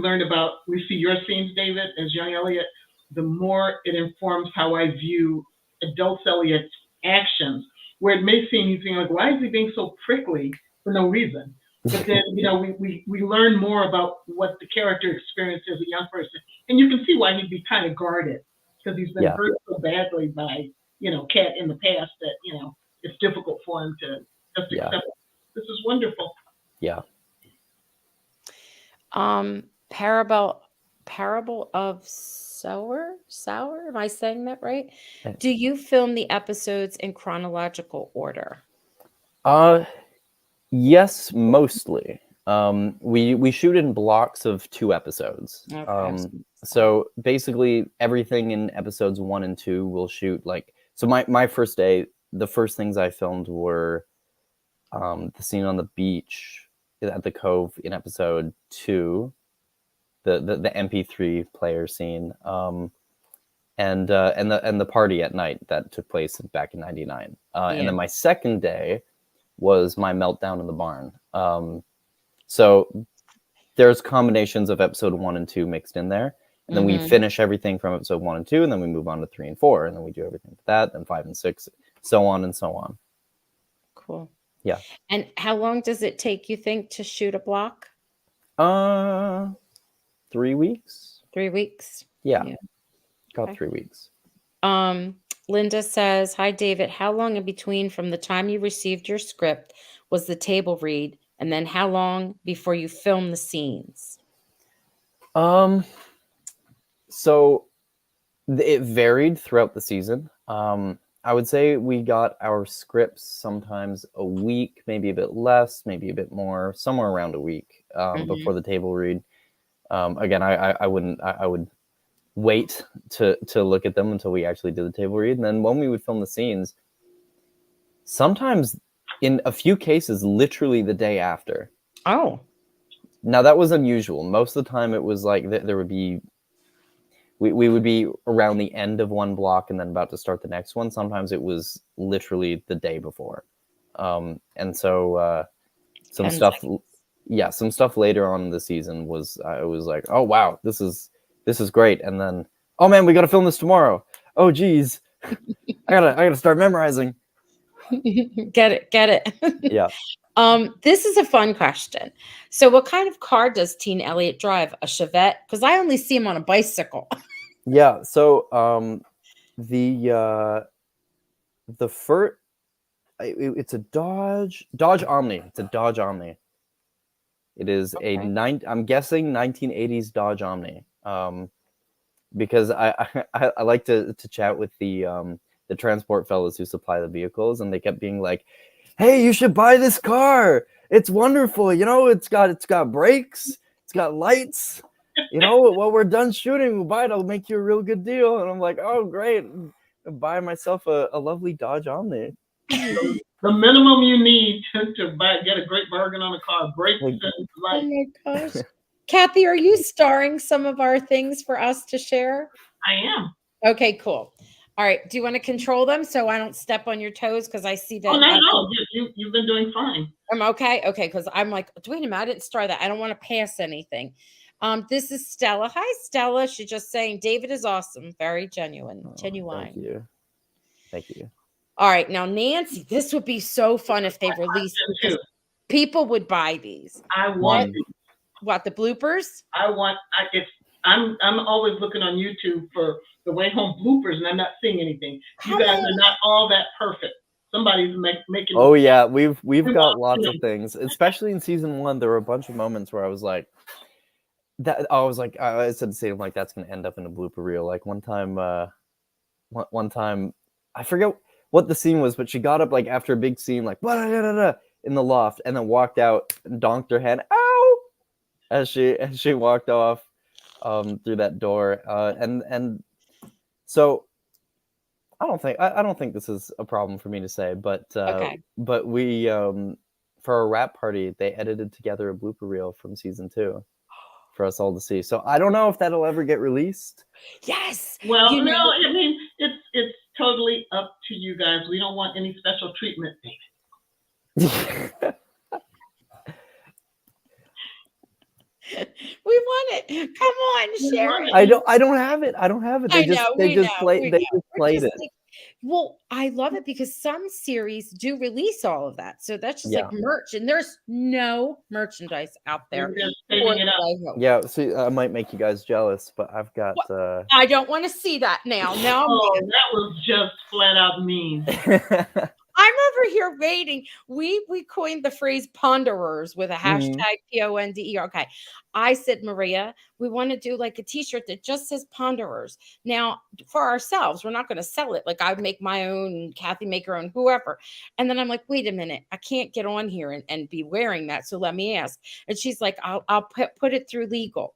see your scenes, David, as young Elliot, the more it informs how I view adult Elliot's actions, where it may seem you think like, why is he being so prickly for no reason? But then, we learn more about what the character experienced as a young person. And you can see why he'd be kind of guarded, because he's been hurt so badly by, Kat in the past that, it's difficult for him to just accept it. This is wonderful. Yeah. Parable of Sour? Am I saying that right? Do you film the episodes in chronological order? Yes, mostly. We shoot in blocks of 2 episodes. Okay. So basically everything in episodes 1 and 2 we'll shoot like, so my first day, the first things I filmed were the scene on the beach at the Cove in episode 2, the MP3 player scene, and the party at night that took place back in '99. And then my second day was my meltdown in the barn. So there's combinations of episode 1 and 2 mixed in there. And then we finish everything from episode 1 and 2, and then we move on to 3 and 4, and then we do everything with that, then 5 and 6, so on and so on. Cool. Yeah. And how long does it take, you think, to shoot a block? 3 weeks. 3 weeks? Yeah. About 3 weeks. Linda says, hi, David. How long in between from the time you received your script was the table read, and then how long before you filmed the scenes? So it varied throughout the season. I would say we got our scripts sometimes a week, maybe a bit less, maybe a bit more, somewhere around a week before the table read. Again, I would wait to look at them until we actually did the table read, and then when we would film the scenes, sometimes in a few cases literally the day after. Oh, now that was unusual. Most of the time it was like there would be, we would be around the end of one block and then about to start the next one. Sometimes it was literally the day before. And so some stuff later on in the season was, I was like, oh wow, this is great. And then, oh man, we got to film this tomorrow. Oh geez, I gotta start memorizing. Get it. Yeah. This is a fun question. So what kind of car does Teen Elliott drive? A Chevette? Because I only see him on a bicycle. Yeah. So the first, it's a Dodge Omni. It's a Dodge Omni. It is I'm guessing 1980s Dodge Omni. Because I like to chat with the transport fellows who supply the vehicles, and they kept being like, hey, you should buy this car. It's wonderful. You know, it's got brakes, it's got lights. You know, when we're done shooting, we'll buy it. I'll make you a real good deal. And I'm like, oh, great. I'll buy myself a lovely Dodge Omni. The minimum you need to get a great bargain on a car, brakes and lights. Oh my gosh. Kathy, are you starring some of our things for us to share? I am. Okay, cool. All right. Do you want to control them so I don't step on your toes? Because I see that. Oh, no. You've been doing fine. I'm okay. Okay. Because I'm like, wait a minute. I didn't start that. I don't want to pass anything. This is Stella. Hi, Stella. She's just saying, David is awesome. Very genuine. Genuine. Thank you. All right. Now, Nancy, this would be so fun if they released this. People would buy these. I want these. What, the bloopers? I'm always looking on YouTube for the way home bloopers, and I'm not seeing anything. You guys are not all that perfect. Somebody's making. Oh yeah, we've got lots of things, especially in season 1. There were a bunch of moments where I was like, I said the same, like that's gonna end up in a blooper reel. Like one time, I forget what the scene was, but she got up like after a big scene, like in the loft, and then walked out and donked her head, ow, as she walked off through that door, and so I don't think this is a problem for me to say, but but we for our wrap party they edited together a blooper reel from season 2 for us all to see. So I don't know if that'll ever get released. Yes. Well, no, I mean it's totally up to you guys. We don't want any special treatment, David. We want it. Come on, share it. I don't have it. They just played it. Well, I love it because some series do release all of that. So that's just like merch, and there's no merchandise out there. Yeah, so I might make you guys jealous, but I've got I don't want to see that now. That was just flat out mean. I'm over here waiting. We coined the phrase Ponderers with a hashtag PONDER. Okay. I said, Maria, we want to do like a t-shirt that just says Ponderers. Now, for ourselves, we're not going to sell it. Like I would make my own, and Kathy make her own, whoever. And then I'm like, wait a minute, I can't get on here and be wearing that. So let me ask. And she's like, I'll put it through legal.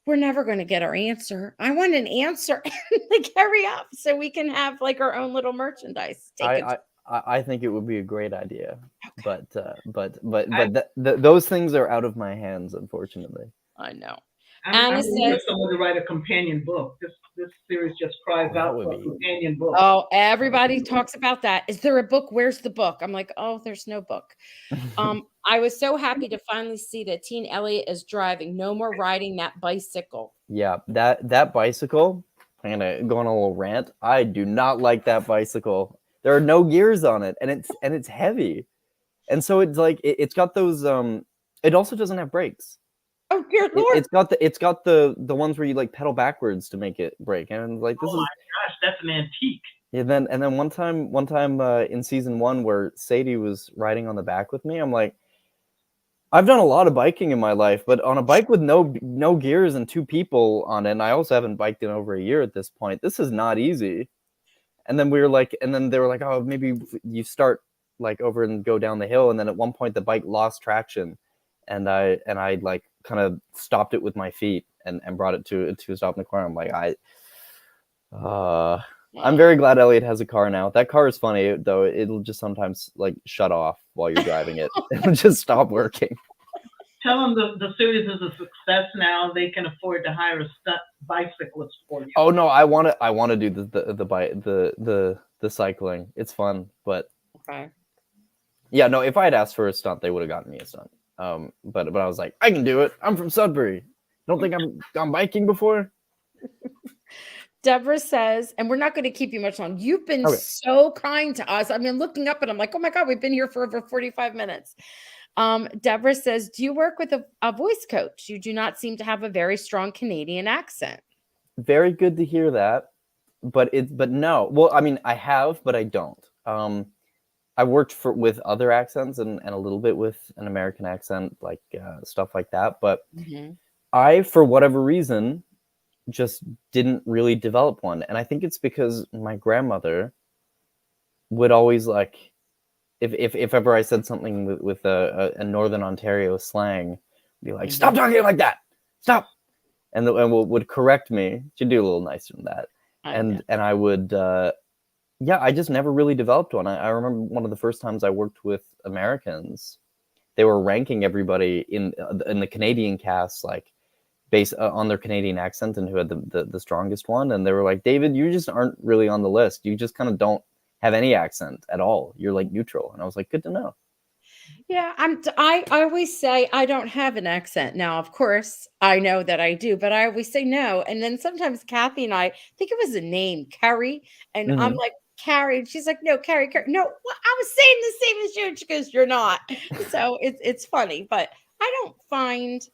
We're never going to get our answer. I want an answer. Like, hurry up so we can have like our own little merchandise. I think it would be a great idea, Okay. but those things are out of my hands, unfortunately. I know. Anna says someone to write a companion book. This series just cries out for a companion book. Oh, everybody talks about that. Is there a book? Where's the book? I'm like, oh, there's no book. I was so happy to finally see that Teen Elliott is driving. No more riding that bicycle. Yeah, that bicycle. I'm gonna go on a little rant. I do not like that bicycle. There are no gears on it, and it's heavy, and so it's like it's got those. It also doesn't have brakes. Oh dear Lord! It's got the ones where you like pedal backwards to make it brake, and like this is. Oh my gosh, that's an antique. Yeah, then one time in season 1 where Sadie was riding on the back with me, I'm like, I've done a lot of biking in my life, but on a bike with no gears and 2 people on it, and I also haven't biked in over a year at this point. This is not easy. And then they were like, oh, maybe you start like over and go down the hill, and then at one point the bike lost traction, and I like kind of stopped it with my feet and brought it to a stop in the corner. I'm like, I'm very glad Elliot has a car now. That car is funny, though. It'll just sometimes like shut off while you're driving it. It'll just stop working. Tell them the series is a success now. They can afford to hire a stunt bicyclist for you. Oh no, I want to do the cycling. It's fun, but okay. Yeah, no. If I had asked for a stunt, they would have gotten me a stunt. But I was like, I can do it. I'm from Sudbury. Don't think I'm gone biking before. Deborah says, and we're not going to keep you much long. You've been so kind to us. I mean, looking up and I'm like, oh my God, we've been here for over 45 minutes. Deborah says, do you work with a voice coach? You do not seem to have a very strong Canadian accent. Very good to hear that. But no. Well, I mean, I have, but I don't. I worked with other accents and a little bit with an American accent, like stuff like that. But I, for whatever reason, just didn't really develop one. And I think it's because my grandmother would always like, if ever I said something with a Northern Ontario slang, be like, stop talking like that, stop. And would correct me. She'd do a little nicer than that. And I would, I just never really developed one. I remember one of the first times I worked with Americans, they were ranking everybody in the Canadian cast, like, based on their Canadian accent and who had the strongest one. And they were like, David, you just aren't really on the list. You just kind of don't have any accent at all. You're like neutral. And I was like, good to know. Yeah, I always say I don't have an accent. Now, of course, I know that I do, but I always say no. And then sometimes Kathy and I think it was a name, Carrie. And I'm like, Carrie. And she's like, no, Carrie. No, well, I was saying the same as you. And she goes, you're not. So it's funny, but I don't find,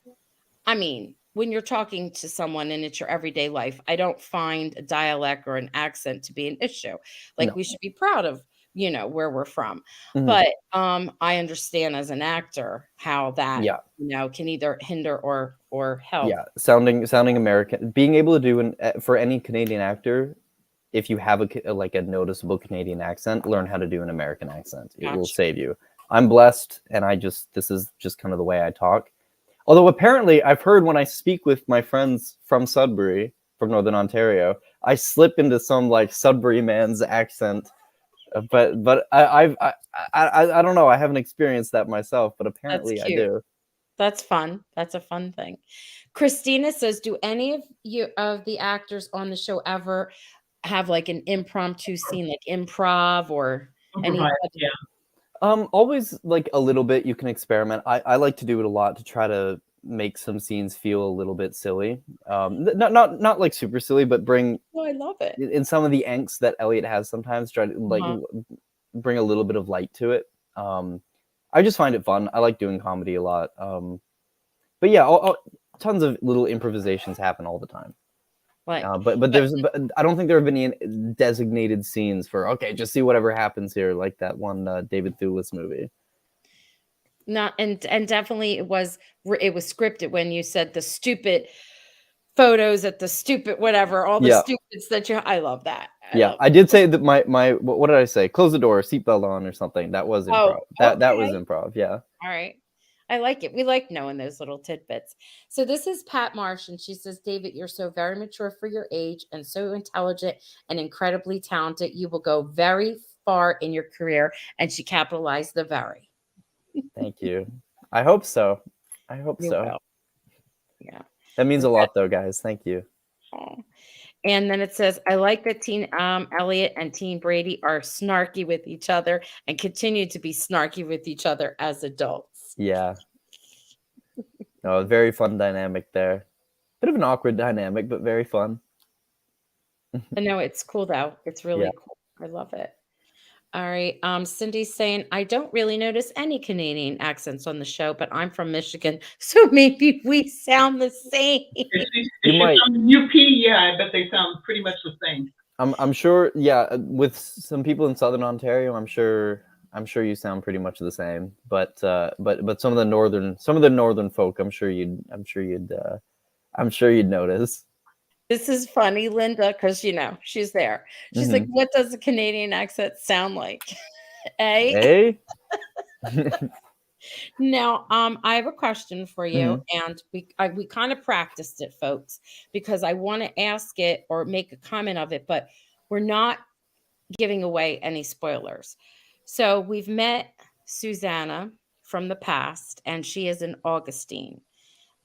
I mean, when you're talking to someone and it's your everyday life, I don't find a dialect or an accent to be an issue. Like we should be proud of, where we're from. But I understand as an actor how that, can either hinder or help. Yeah, sounding American, being able to do for any Canadian actor, if you have a noticeable Canadian accent, learn how to do an American accent. It will save you. I'm blessed, and this is just kind of the way I talk. Although apparently I've heard when I speak with my friends from Sudbury, from Northern Ontario, I slip into some like Sudbury man's accent. But I don't know. I haven't experienced that myself, but apparently I do. That's fun. That's a fun thing. Christina says, do any of the actors on the show ever have like an impromptu scene, like improv or anything? Always like a little bit. You can experiment. I like to do it a lot to try to make some scenes feel a little bit silly. Not like super silly, but bring. Oh, I love it. In some of the angst that Elliot has sometimes, try to like bring a little bit of light to it. I just find it fun. I like doing comedy a lot. But yeah, tons of little improvisations happen all the time. Like, but I don't think there have been any designated scenes for, okay, just see whatever happens here, like that one David Thewlis movie. not and definitely it was scripted when you said the stupid photos at the stupid whatever, all the Yeah. stupids that I love that. I did say that my what did I say? Close the door, seatbelt on, or something. That was improv. Oh, That was okay. improv. Yeah. All right. I like it. We like knowing those little tidbits. So this is Pat Marsh, and she says, David, you're so very mature for your age and so intelligent and incredibly talented. You will go very far in your career. And she capitalized the very. Thank you. I hope so. I hope You so. will. Yeah. That means a lot, though, guys. Thank you. Oh. And then it says, I like that Teen Elliot and Teen Brady are snarky with each other and continue to be snarky with each other as adults. Yeah. No, very fun dynamic there. Bit of an awkward dynamic, but very fun. I know it's cool though. It's really Yeah. cool. I love it. All right. Cindy's saying, I don't really notice any Canadian accents on the show, but I'm from Michigan, so maybe we sound the same. You might. UP, yeah, I bet they sound pretty much the same. I'm sure. Yeah, with some people in Southern Ontario, I'm sure you sound pretty much the some of the northern folk, I'm sure you'd notice. This is funny, Linda, because she's there. She's like, what does a Canadian accent sound like? Hey. Now, I have a question for you, and we kind of practiced it, folks, because I want to ask it or make a comment of it, but we're not giving away any spoilers. So we've met Susanna from the past, and she is an Augustine.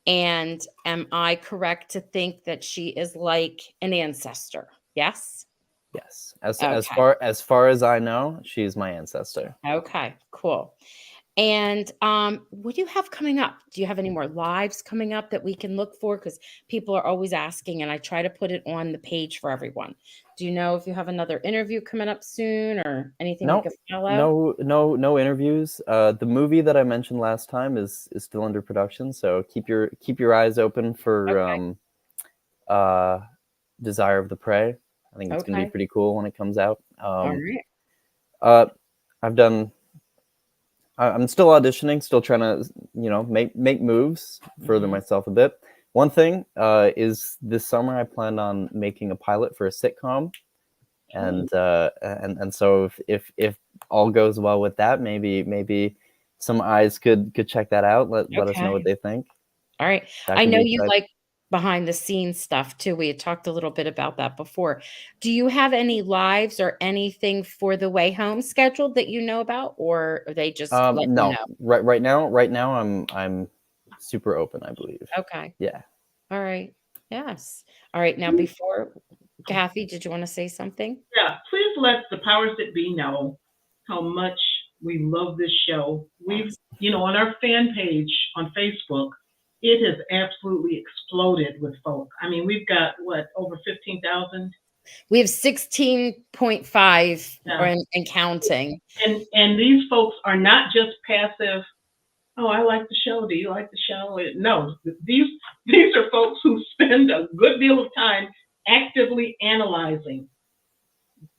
And am I correct to think that she is like an ancestor? Yes? Yes. As far as I know, she's my ancestor. Okay, cool. And what do you have coming up? Do you have any more lives coming up that we can look for? Because people are always asking, and I try to put it on the page for everyone. Do you know if you have another interview coming up soon or anything we can follow? No interviews. The movie that I mentioned last time is still under production, so keep your eyes open for Desire of the Prey. I think it's gonna be pretty cool when it comes out. All right. I'm still auditioning, still trying to, make moves, further myself a bit. One thing is this summer I plan on making a pilot for a sitcom, and so if all goes well with that, maybe some eyes could check that out. Let us know what they think. All right. I know you like behind the scenes stuff too. We had talked a little bit about that before. Do you have any lives or anything for the way home scheduled that you know about, or are they just let you know? Right now I'm super open, I believe. Okay. Yeah. All right. Yes. All right. Now before, Kathy, did you want to say something? Yeah, please let the powers that be know how much we love this show. We've, on our fan page on Facebook, it has absolutely exploded with folk. I mean, we've got over 15,000. We have 16.5 and counting. And these folks are not just passive. Oh, I like the show. Do you like the show? No, these are folks who spend a good deal of time actively analyzing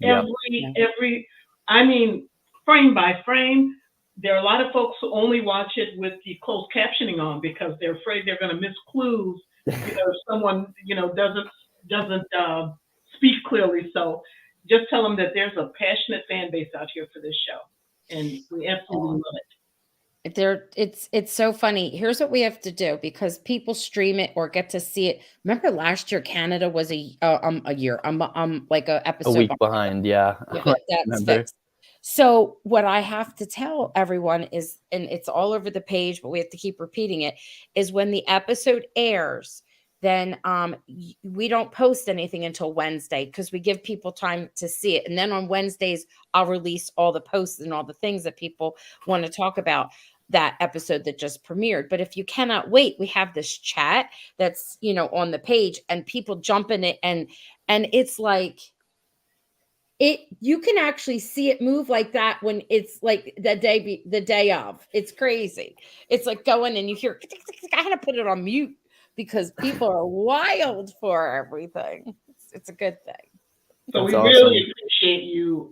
every. I mean, frame by frame. There are a lot of folks who only watch it with the closed captioning on because they're afraid they're going to miss clues if someone doesn't speak clearly. So just tell them that there's a passionate fan base out here for this show, and we absolutely love it. It's so funny. Here's what we have to do because people stream it or get to see it. Remember last year Canada was a year like a episode a week behind. Yeah, that's fixed. So what I have to tell everyone is, and it's all over the page, but we have to keep repeating it, is when the episode airs, then we don't post anything until Wednesday because we give people time to see it. And then on Wednesdays, I'll release all the posts and all the things that people want to talk about that episode that just premiered. But if you cannot wait, we have this chat that's, on the page and people jump in it. And it's like, you can actually see it move like that when it's like the day of. It's crazy. It's like going and you hear, I had to put it on mute because people are wild for everything. It's a good thing. So That's we awesome. really appreciate you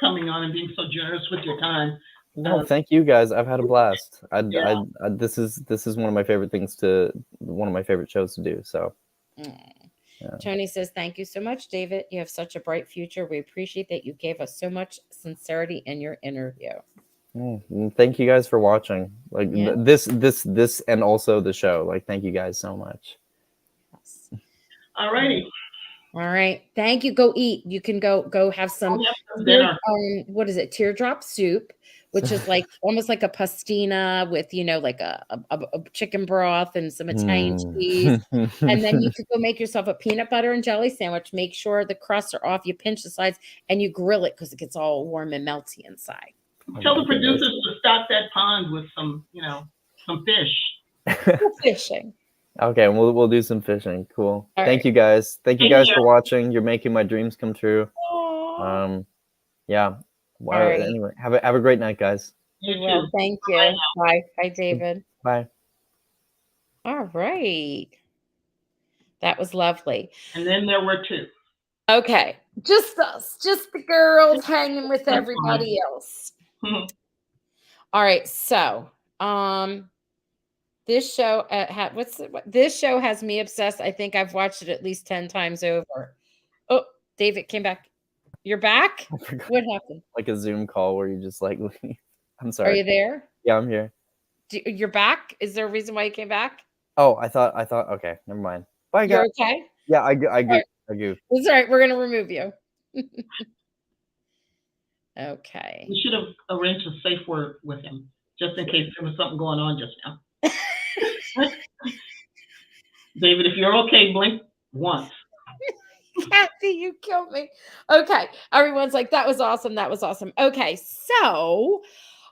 coming on and being so generous with your time. No, thank you guys. I've had a blast. Yeah. This is one of my favorite shows to do. So, yeah. Tony says, "Thank you so much, David. You have such a bright future. We appreciate that you gave us so much sincerity in your interview." And thank you guys for watching. Like Yeah. this, and also the show. Like, thank you guys so much. Yes. All righty. All right. Thank you. Go eat. You can go have some dinner. What is it? Teardrop soup, which is like almost like a pastina with, like a chicken broth and some Italian cheese. And then you could go make yourself a peanut butter and jelly sandwich. Make sure the crusts are off. You pinch the sides and you grill it because it gets all warm and melty inside. Tell the producers to stock that pond with some fish. Fishing. Okay, we'll do some fishing. Cool. All Thank right. you guys. Thank you Thank guys you. for watching. You're making my dreams come true. Aww. Yeah. Well, All right. Anyway, have a great night, guys. You too. Well, thank you. Bye. Bye, David. Bye. All right. That was lovely. And then there were two. Okay. Just us. Just the girls hanging with everybody else. All right. So, this show this show has me obsessed. I think I've watched it at least 10 times over. Oh, David came back. You're back? What happened? Like a Zoom call where you just like leave. I'm sorry. Are you there? Yeah, I'm here. You're back? Is there a reason why you came back? Oh, I thought. Okay, never mind. Bye, guys. You're okay? Yeah, I goof. It's all right. We're gonna remove you. Okay. We should have arranged a safe word with him just in case there was something going on just now. David, if you're okay, blink once. Kathy, you killed me. Okay. Everyone's like, that was awesome. That was awesome. Okay. So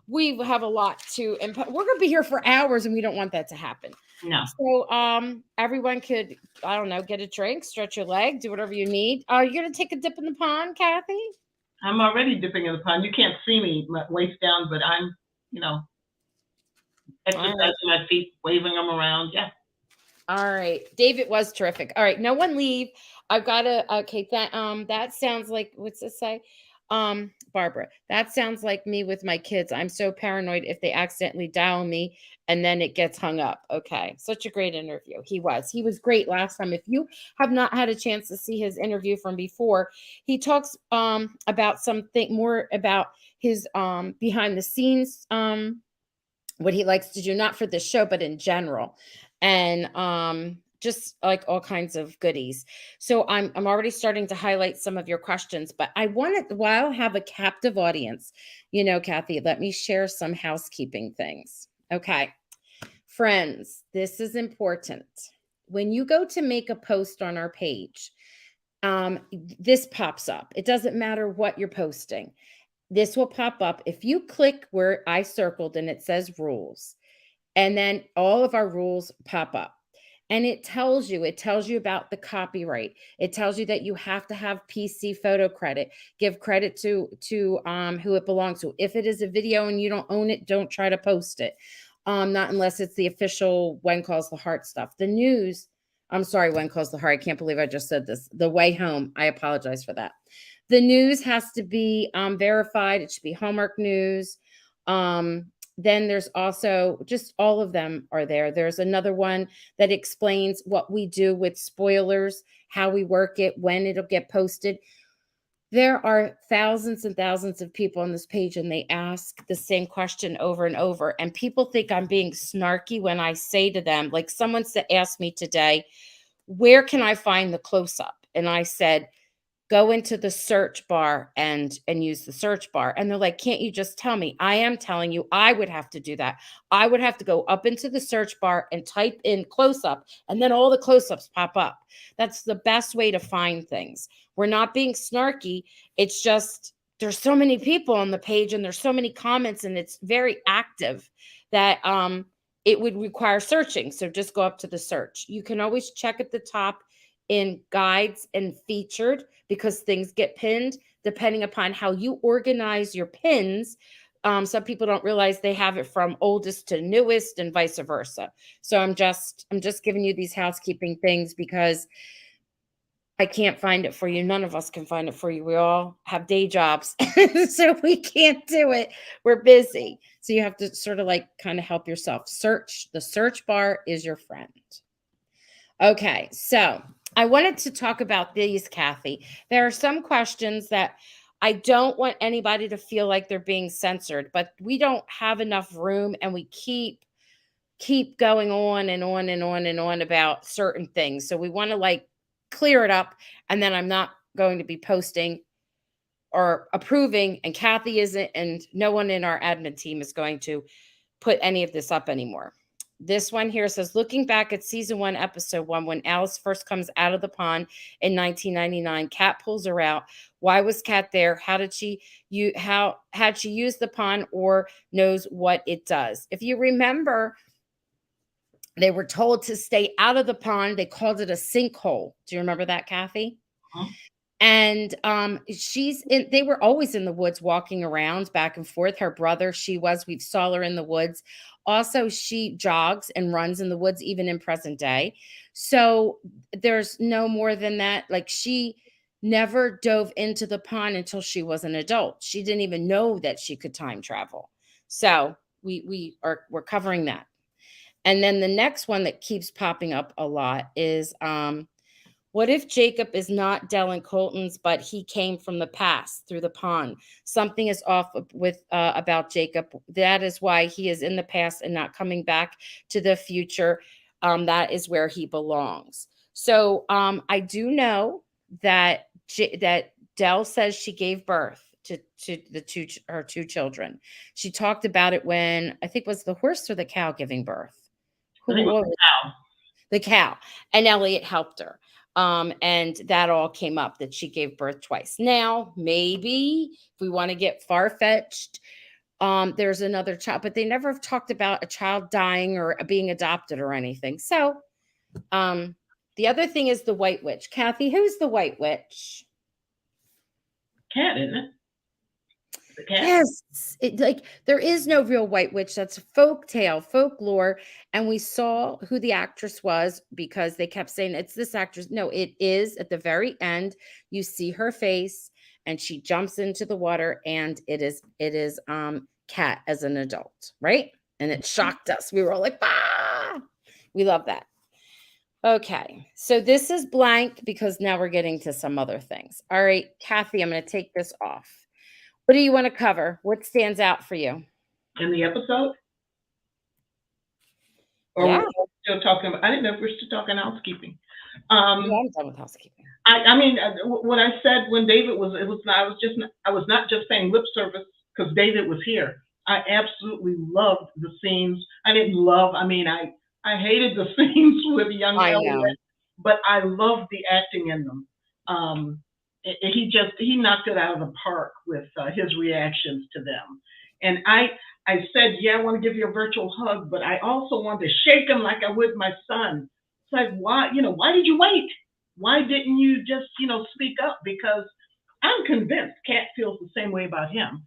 we have a lot to input. We're going to be here for hours and we don't want that to happen. No. So everyone could, I don't know, get a drink, stretch your leg, do whatever you need. Are you going to take a dip in the pond, Kathy? I'm already dipping in the pond. You can't see me waist down, but I'm, exercising my feet, waving them around. Yeah. All right. David was terrific. All right. No one leave. I've got to, okay. That sounds like, what's this say? Barbara, that sounds like me with my kids. I'm so paranoid if they accidentally dial me and then it gets hung up. Okay. Such a great interview. He was great last time. If you have not had a chance to see his interview from before, he talks, about something more about his, behind the scenes, what he likes to do, not for the show, but in general. And, just like all kinds of goodies. So I'm already starting to highlight some of your questions, but I wanted, while I have a captive audience, Kathy, let me share some housekeeping things. Okay. Friends, this is important. When you go to make a post on our page, this pops up. It doesn't matter what you're posting. This will pop up. If you click where I circled and it says rules, and then all of our rules pop up. And it tells you about the copyright. It tells you that you have to have PC photo credit, give credit to who it belongs to. If it is a video and you don't own it, don't try to post it. Not unless it's the official When Calls the Heart stuff. The news, I'm sorry, When Calls the Heart. I can't believe I just said this. The Way Home, I apologize for that. The news has to be verified. It should be Hallmark News. Then there's also just all of them are there. There's another one that explains what we do with spoilers, how we work it, when it'll get posted. There are thousands and thousands of people on this page and they ask the same question over and over. And people think I'm being snarky when I say to them, like someone asked me today, where can I find the close-up? And I said, go into the search bar and use the search bar. And they're like, can't you just tell me? I am telling you, I would have to do that. I would have to go up into the search bar and type in close up, and then all the close-ups pop up. That's the best way to find things. We're not being snarky. It's just, there's so many people on the page and there's so many comments and it's very active that it would require searching. So just go up to the search. You can always check at the top in guides and featured, because things get pinned depending upon how you organize your pins. some people don't realize they have it from oldest to newest and vice versa. So I'm just giving you these housekeeping things because I can't find it for you. None of us can find it for you. We all have day jobs, so we can't do it. We're busy. So you have to sort of like kind of help yourself. The search bar is your friend. Okay, so I wanted to talk about these, Kathy. There are some questions that I don't want anybody to feel like they're being censored, but we don't have enough room, and we keep going on and on and on and on about certain things. So we want to like clear it up, and then I'm not going to be posting or approving, and Kathy isn't, and no one in our admin team is going to put any of this up anymore. This one here says, looking back at season 1, episode 1, when Alice first comes out of the pond in 1999, Kat pulls her out. Why was Kat there? How had she used the pond or knows what it does? If you remember, they were told to stay out of the pond. They called it a sinkhole. Do you remember that, Kathy? Uh-huh. And they were always in the woods walking around back and forth. Her brother, we saw her in the woods. Also, she jogs and runs in the woods, even in present day. So there's no more than that. Like, she never dove into the pond until she was an adult. She didn't even know that she could time travel. So we're covering that. And then the next one that keeps popping up a lot is, what if Jacob is not Del and Colton's, but he came from the past through the pond? Something is off with about Jacob. That is why he is in the past and not coming back to the future. That is where he belongs. So I do know that that Del says she gave birth to her two children. She talked about it when, I think, was the horse or the cow giving birth? I think it was the cow. The cow. And Elliot helped her. And that all came up, that she gave birth twice. Now, maybe if we want to get far-fetched, there's another child, but they never have talked about a child dying or being adopted or anything. So the other thing is the White Witch. Kathy, who's the White Witch? Cat, isn't it? The cat? Yes, there is no real White Witch. That's folk tale, folklore. And we saw who the actress was because they kept saying it's this actress. No, it is at the very end. You see her face, and she jumps into the water, and it is Kat as an adult, right? And it shocked us. We were all like, ah! We love that. Okay, so this is blank because now we're getting to some other things. All right, Kathy, I'm going to take this off. What do you want to cover? What stands out for you? In the episode? Or yeah. we're still talking about, I didn't know if we're still talking housekeeping. Yeah, I'm done with housekeeping. I mean, what I said when David I was not just saying lip service because David was here. I absolutely loved the scenes. I hated the scenes with young Elliot, but I loved the acting in them. He knocked it out of the park with his reactions to them. And I said, yeah, I want to give you a virtual hug, but I also wanted to shake him like I would my son. It's like, why did you wait? Why didn't you just, speak up? Because I'm convinced Kat feels the same way about him.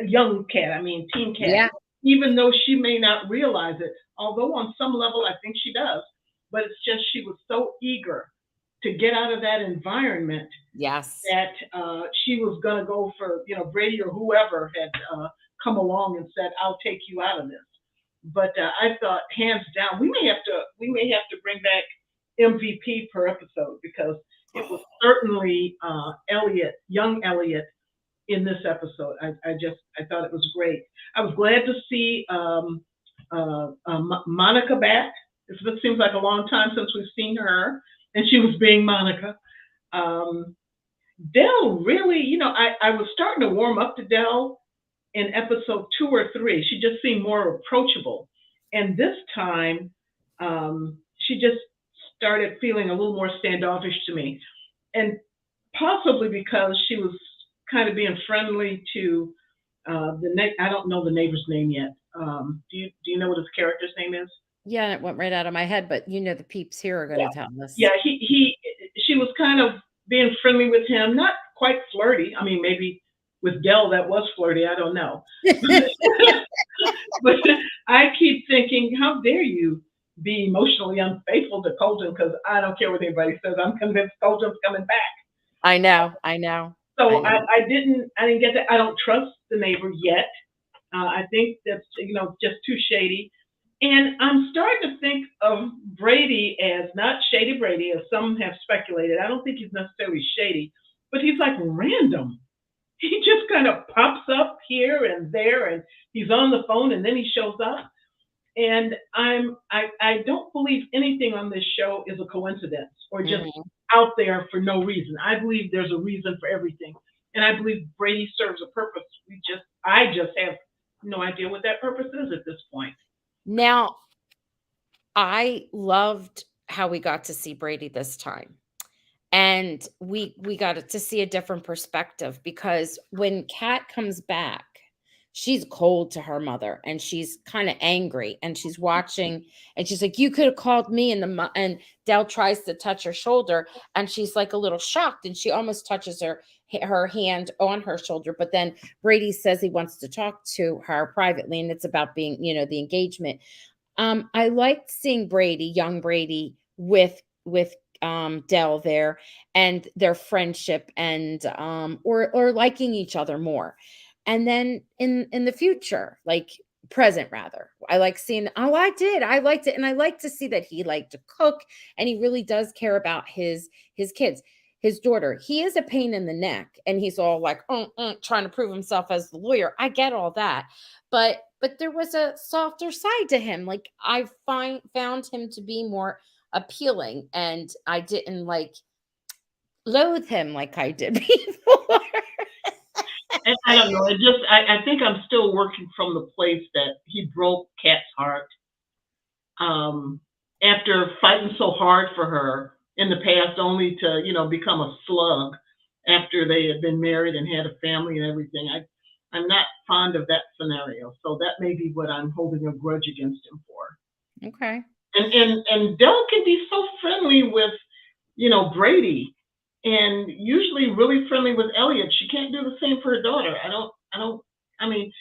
Young Kat, teen Kat. Yeah. Even though she may not realize it, although on some level I think she does, but it's just she was so eager to get out of that environment. Yes. That she was going to go for, Brady or whoever had come along and said, I'll take you out of this. But I thought, hands down, we may have to bring back MVP per episode because it was certainly young Elliot in this episode. I thought it was great. I was glad to see Monica back. It seems like a long time since we've seen her, and she was being Monica. Del really, I was starting to warm up to Del in episode 2 or 3. She just seemed more approachable. And this time, she just started feeling a little more standoffish to me. And possibly because she was kind of being friendly to I don't know the neighbor's name yet. Do you know what his character's name is? Yeah, it went right out of my head, but the peeps here are going to tell us. Yeah, she was kind of being friendly with him, not quite flirty. Maybe with Dell, that was flirty. I don't know. But I keep thinking, how dare you be emotionally unfaithful to Colton? Because I don't care what anybody says. I'm convinced Colton's coming back. I know, I know, I So know. I didn't get that. I don't trust the neighbor yet. I think that's just too shady. And I'm starting to think of Brady as not shady Brady, as some have speculated. I don't think he's necessarily shady, but he's like random. He just kind of pops up here and there, and he's on the phone, and then he shows up. And I don't believe anything on this show is a coincidence or just Mhm. out there for no reason. I believe there's a reason for everything, and I believe Brady serves a purpose. I just have no idea what that purpose is at this point. Now, I loved how we got to see Brady this time. And we got to see a different perspective because when Kat comes back, she's cold to her mother and she's kind of angry and she's watching and she's like, you could have called me, and Dell tries to touch her shoulder and she's like a little shocked and she almost touches her hand on her shoulder, but then Brady says he wants to talk to her privately and it's about being, the engagement. I liked seeing Brady, young Brady, with Dell there and their friendship and or liking each other more. And then in the future, like present rather, I like seeing, oh, I liked it. And I like to see that he liked to cook and he really does care about his kids. His daughter, he is a pain in the neck and he's all like, trying to prove himself as the lawyer. I get all that. But there was a softer side to him. Like I found him to be more appealing and I didn't like loathe him like I did before. And I don't know. I think I'm still working from the place that he broke Kat's heart. After fighting so hard for her in the past, only to become a slug after they had been married and had a family and everything. I'm not fond of that scenario, so that may be what I'm holding a grudge against him for. Okay. And Dell can be so friendly with Brady, and usually really friendly with Elliot. She can't do the same for her daughter. I mean,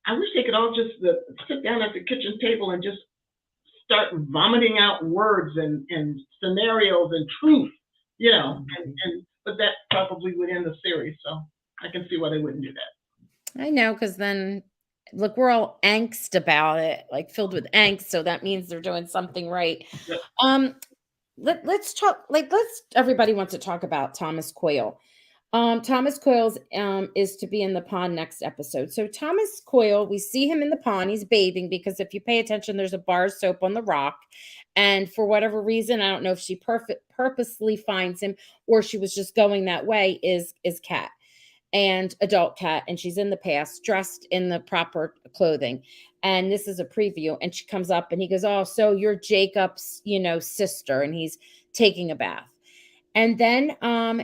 I wish they could all just sit down at the kitchen table and just start vomiting out words and scenarios and truth, but that probably would end the series. So I can see why they wouldn't do that. I know, because then look, we're all angst about it, like filled with angst. So that means they're doing something right. Yep. Let's talk, everybody wants to talk about Thomas Coyle. Thomas Coyle's is to be in the pond next episode. So Thomas Coyle, we see him in the pond. He's bathing because if you pay attention, there's a bar of soap on the rock. And for whatever reason, I don't know if she purposely finds him or she was just going that way, is Kat, and adult Kat, and she's in the past dressed in the proper clothing. And this is a preview. And she comes up and he goes, oh, so you're Jacob's, sister. And he's taking a bath. And then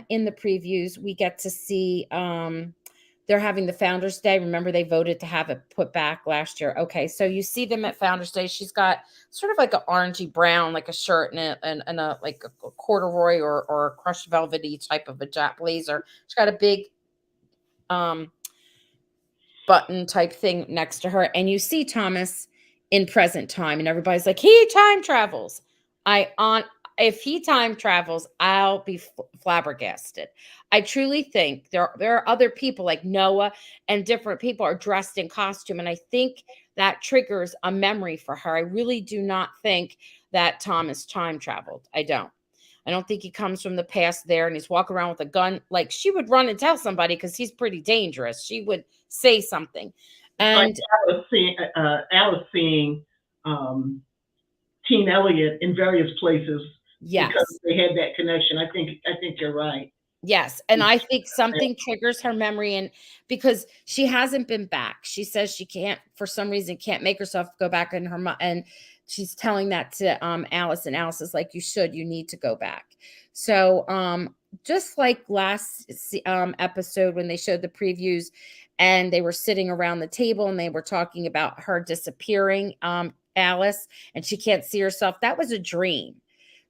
in the previews, we get to see they're having the Founders Day. Remember, they voted to have it put back last year. Okay, so you see them at Founders Day. She's got sort of like an orangey brown, like a shirt and a like a corduroy or a crushed velvety type of a Jap blazer. She's got a big button type thing next to her. And you see Thomas in present time, and everybody's like, he time travels. If he time travels, I'll be flabbergasted. I truly think there are other people like Noah and different people are dressed in costume. And I think that triggers a memory for her. I really do not think that Thomas time traveled. I don't think he comes from the past there and he's walking around with a gun. Like she would run and tell somebody because he's pretty dangerous. She would say something. And Alice seeing Teen Elliott in various places. Yes. Because they had that connection. I think you're right. Yes. And I think something triggers her memory, and because she hasn't been back. She says she can't, for some reason, can't make herself go back in her and she's telling that to Alice, and Alice is like, you need to go back. So just like last episode when they showed the previews and they were sitting around the table and they were talking about her disappearing, Alice, and she can't see herself. That was a dream.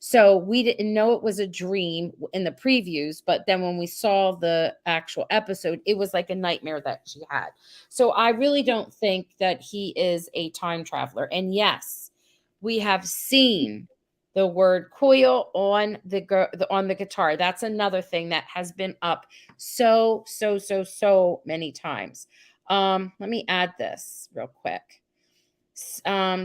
So we didn't know it was a dream in the previews, but then when we saw the actual episode, it was like a nightmare that she had. So I really don't think that he is a time traveler. And yes, we have seen the word coil on the guitar. That's another thing that has been up so many times. Let me add this real quick.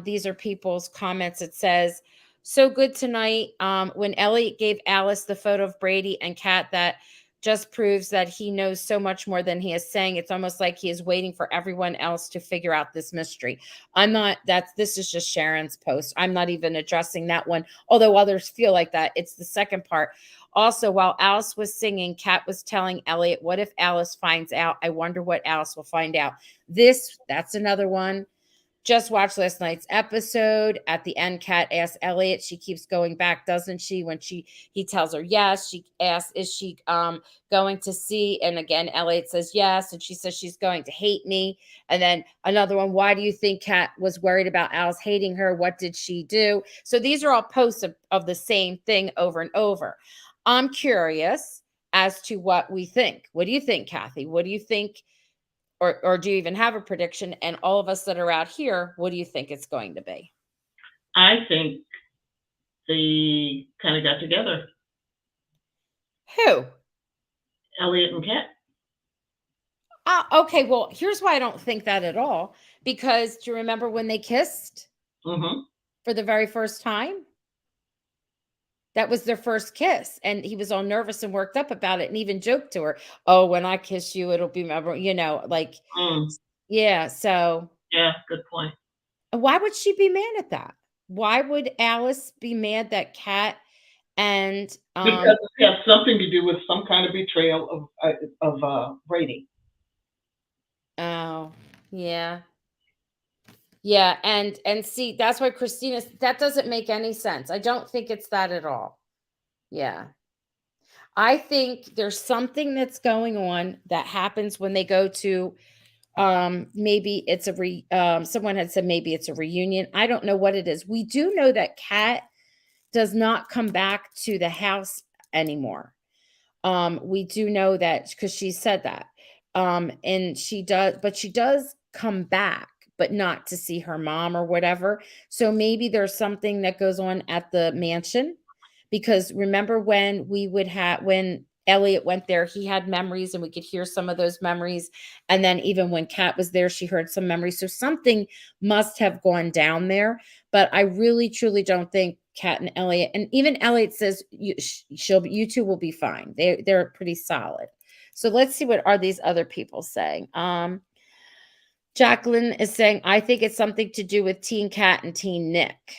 These are people's comments. It says, so good tonight. When Elliot gave Alice the photo of Brady and Kat, that just proves that he knows so much more than he is saying. It's almost like he is waiting for everyone else to figure out this mystery. This is just Sharon's post. I'm not even addressing that one, although others feel like that. It's the second part. Also, while Alice was singing, Kat was telling Elliot, what if Alice finds out? I wonder what Alice will find out. That's another one. Just watched last night's episode. At the end, Kat asks Elliot. She keeps going back, doesn't she? When he tells her yes, she asks, "Is she going to see?" And again, Elliot says yes, and she says she's going to hate me. And then another one. Why do you think Kat was worried about Alice hating her? What did she do? So these are all posts of the same thing over and over. I'm curious as to what we think. What do you think, Kathy? What do you think? Or do you even have a prediction? And all of us that are out here, what do you think it's going to be? I think they kind of got together. Who? Elliot and Kat. Okay, well, here's why I don't think that at all. Because do you remember when they kissed for the very first time? That was their first kiss. And he was all nervous and worked up about it and even joked to her, oh, when I kiss you, it'll be, like, yeah. So. Yeah, good point. Why would she be mad at that? Why would Alice be mad that Kat and because it has something to do with some kind of betrayal of Brady. Oh, yeah. Yeah, and see, that's why Christina, that doesn't make any sense. I don't think it's that at all. Yeah. I think there's something that's going on that happens when they go to maybe it's someone had said maybe it's a reunion. I don't know what it is. We do know that Kat does not come back to the house anymore. We do know that because she said that. And she does come back, but not to see her mom or whatever. So maybe there's something that goes on at the mansion, because remember when when Elliot went there, he had memories and we could hear some of those memories. And then even when Kat was there, she heard some memories. So something must have gone down there, but I really, truly don't think Kat and Elliot, and even Elliot says you two will be fine. They're pretty solid. So let's see what are these other people saying. Jacqueline is saying, I think it's something to do with Teen Kat and Teen Nick.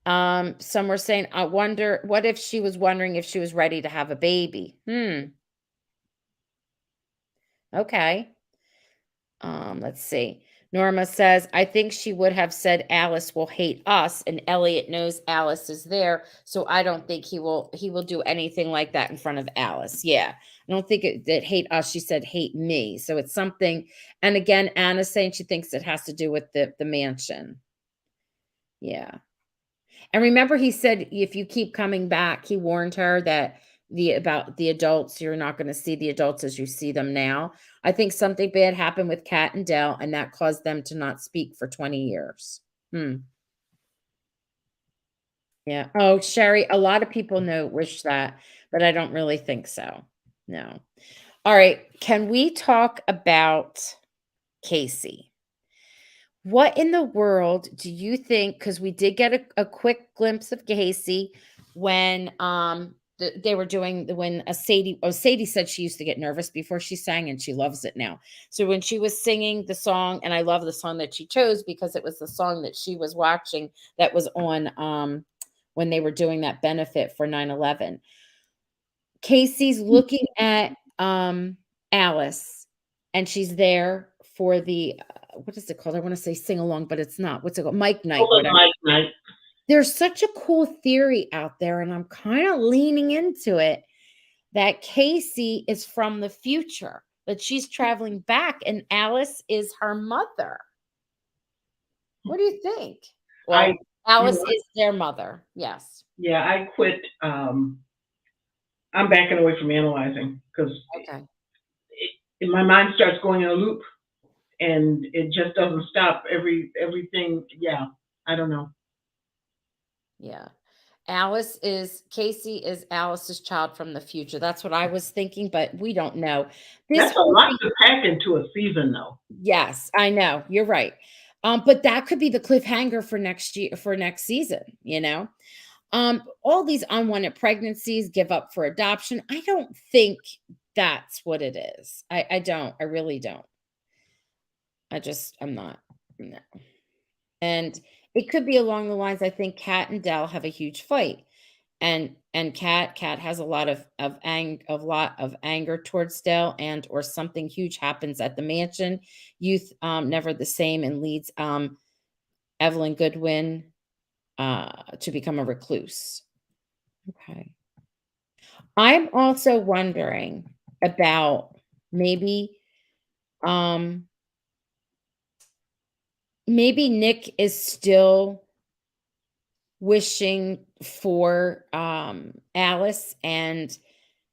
Some were saying, I wonder, what if she was wondering if she was ready to have a baby? Okay. Let's see. Norma says, I think she would have said Alice will hate us, and Elliot knows Alice is there, so I don't think he will do anything like that in front of Alice. Yeah. I don't think that hate us. She said hate me. So it's something. And again, Anna's saying she thinks it has to do with the mansion. Yeah. And remember, he said, if you keep coming back, he warned her that about the adults, you're not going to see the adults as you see them now. I think something bad happened with Kat and Dell, and that caused them to not speak for 20 years. Yeah. Oh, Sherry, a lot of people wish that, but I don't really think so. No. All right. Can we talk about Casey? What in the world do you think? Because we did get a quick glimpse of Casey when they were doing when Sadie said she used to get nervous before she sang, and she loves it now. So when she was singing the song, and I love the song that she chose because it was the song that she was watching that was on when they were doing that benefit for 9/11. Casey's looking at Alice, and she's there for the what is it called? I want to say sing along, but it's not. What's it called? Mike night. Mike night. There's such a cool theory out there, and I'm kind of leaning into it, that Casey is from the future, that she's traveling back, and Alice is her mother. What do you think? I, Well, you Alice know, is their mother. Yes. yeah, I quit. I'm backing away from analyzing because Okay. my mind starts going in a loop and it just doesn't stop. Everything. Yeah, I don't know. Yeah. Casey is Alice's child from the future. That's what I was thinking, but we don't know. This That's a whole lot thing, to pack into a season, though. yes, I know. You're right. But that could be the cliffhanger for next year, for next season, you know? All these unwanted pregnancies, give up for adoption. I don't think that's what it is. I don't. I really don't. I'm not. No. And it could be along the lines, I think Kat and Dell have a huge fight. And Kat has a lot of anger towards Dell, and or something huge happens at the mansion. Youth never the same, and leads Evelyn Goodwin to become a recluse. Okay. I'm also wondering about maybe um maybe Nick is still wishing for Alice, and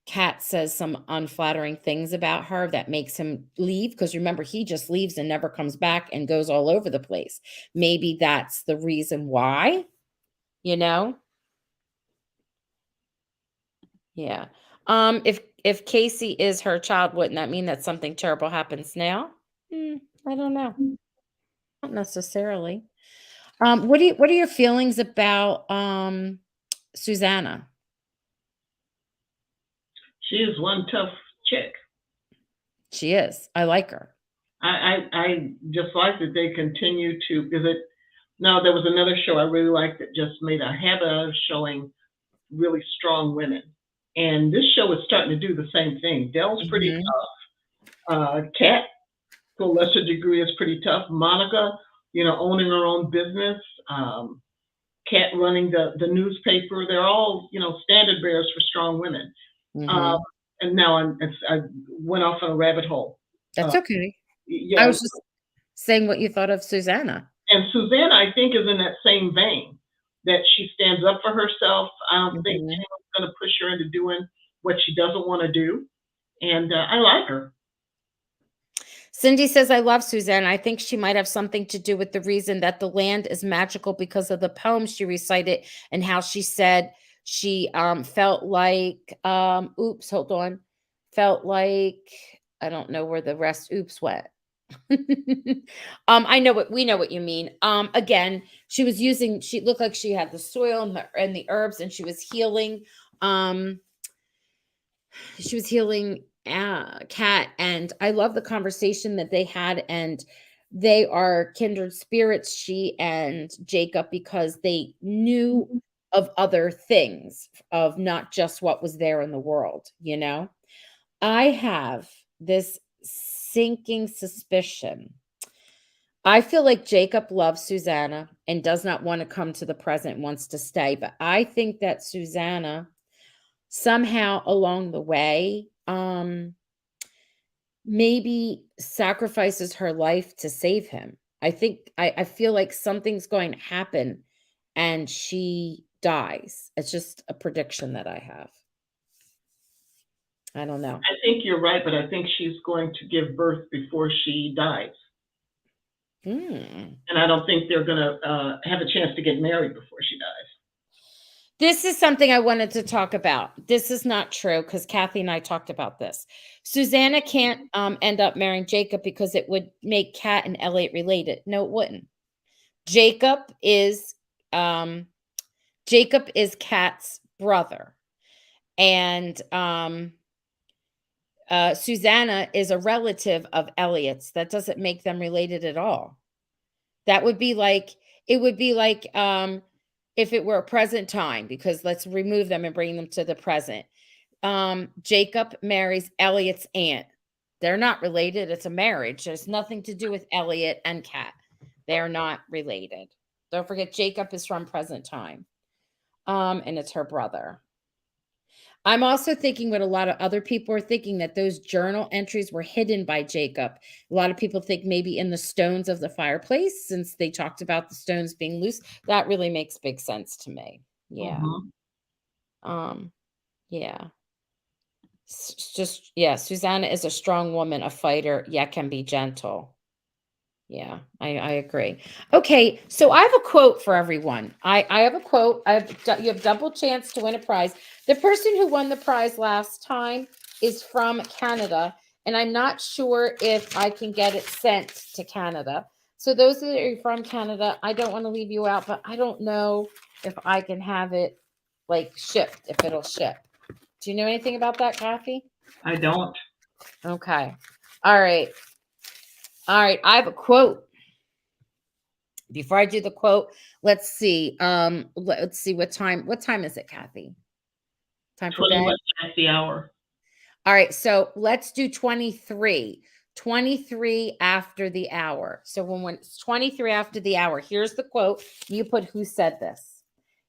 Kat says some unflattering things about her that makes him leave, because remember, he just leaves and never comes back and goes all over the place. Maybe that's the reason why, you know? Yeah. If Casey is her child, wouldn't that mean that something terrible happens now? I don't know. Not necessarily. What are your feelings about Susanna? She is one tough chick. She is. I like her. I just like that they continue to, because it. No, there was another show I really liked that just made a habit out of showing really strong women, and this show is starting to do the same thing. Dell's pretty Mhm. tough. Kat, to a lesser degree, is pretty tough. Monica, owning her own business. Kat running the newspaper. They're all standard bearers for strong women. Um, Mhm. and now I went off on a rabbit hole. That's Uh, okay. I yeah, was just saying what you thought of Susanna. and Susanna, I think, is in that same vein that she stands up for herself. I don't think Mhm. anyone's going to push her into doing what she doesn't want to do, and I like her. Cindy says, I love Susanna. I think she might have something to do with the reason that the land is magical because of the poem she recited, and how she said she felt like oops, hold on. Felt like I don't know where the rest oops went. I know what we know what you mean. Again, she looked like she had the soil and the herbs, and um she was healing Kat, and I love the conversation that they had, and they are kindred spirits, she and Jacob, because they knew of other things, of not just what was there in the world, you know. I have this sinking suspicion. I feel like Jacob loves Susanna and does not want to come to the present, wants to stay, but I think that Susanna somehow along the way maybe sacrifices her life to save him. I feel like something's going to happen and she dies. It's just a prediction that I have. I don't know. I think you're right, but I think she's going to give birth before she dies, Hmm. and I don't think they're going to have a chance to get married before she dies. This is something I wanted to talk about. This is not true because Kathy and I talked about this. Susanna can't end up marrying Jacob because it would make Kat and Elliot related. No, it wouldn't. Jacob is um, Jacob is Kat's brother, and Susanna is a relative of Elliot's. That doesn't make them related at all. That would be like it would be like if it were a present time, because let's remove them and bring them to the present. Jacob marries Elliot's aunt. They're not related. It's a marriage. There's nothing to do with Elliot and Kat. They're not related. Don't forget, Jacob is from present time. And it's her brother. I'm also thinking what a lot of other people are thinking, that those journal entries were hidden by Jacob. A lot of people think maybe in the stones of the fireplace, since they talked about the stones being loose. That really makes big sense to me. Yeah. Mhm. Yeah. Just, yeah, Susanna is a strong woman, a fighter, yet can be gentle. Yeah, I agree. Okay, so I have a quote for everyone. I have a quote. You have double chance to win a prize. The person who won the prize last time is from Canada, and I'm not sure if I can get it sent to Canada. So those that are from Canada, I don't want to leave you out, but I don't know if I can have it like shipped, if it'll ship. Do you know anything about that, Kathy? I don't. Okay. All right. All right. I have a quote. Before I do the quote, let's see. Let's see what time. What time is it, Kathy? Time for 20 bed? minutes past the hour. All right. So let's do 23. 23 after the hour. So when it's 23 after the hour, here's the quote. You put who said this.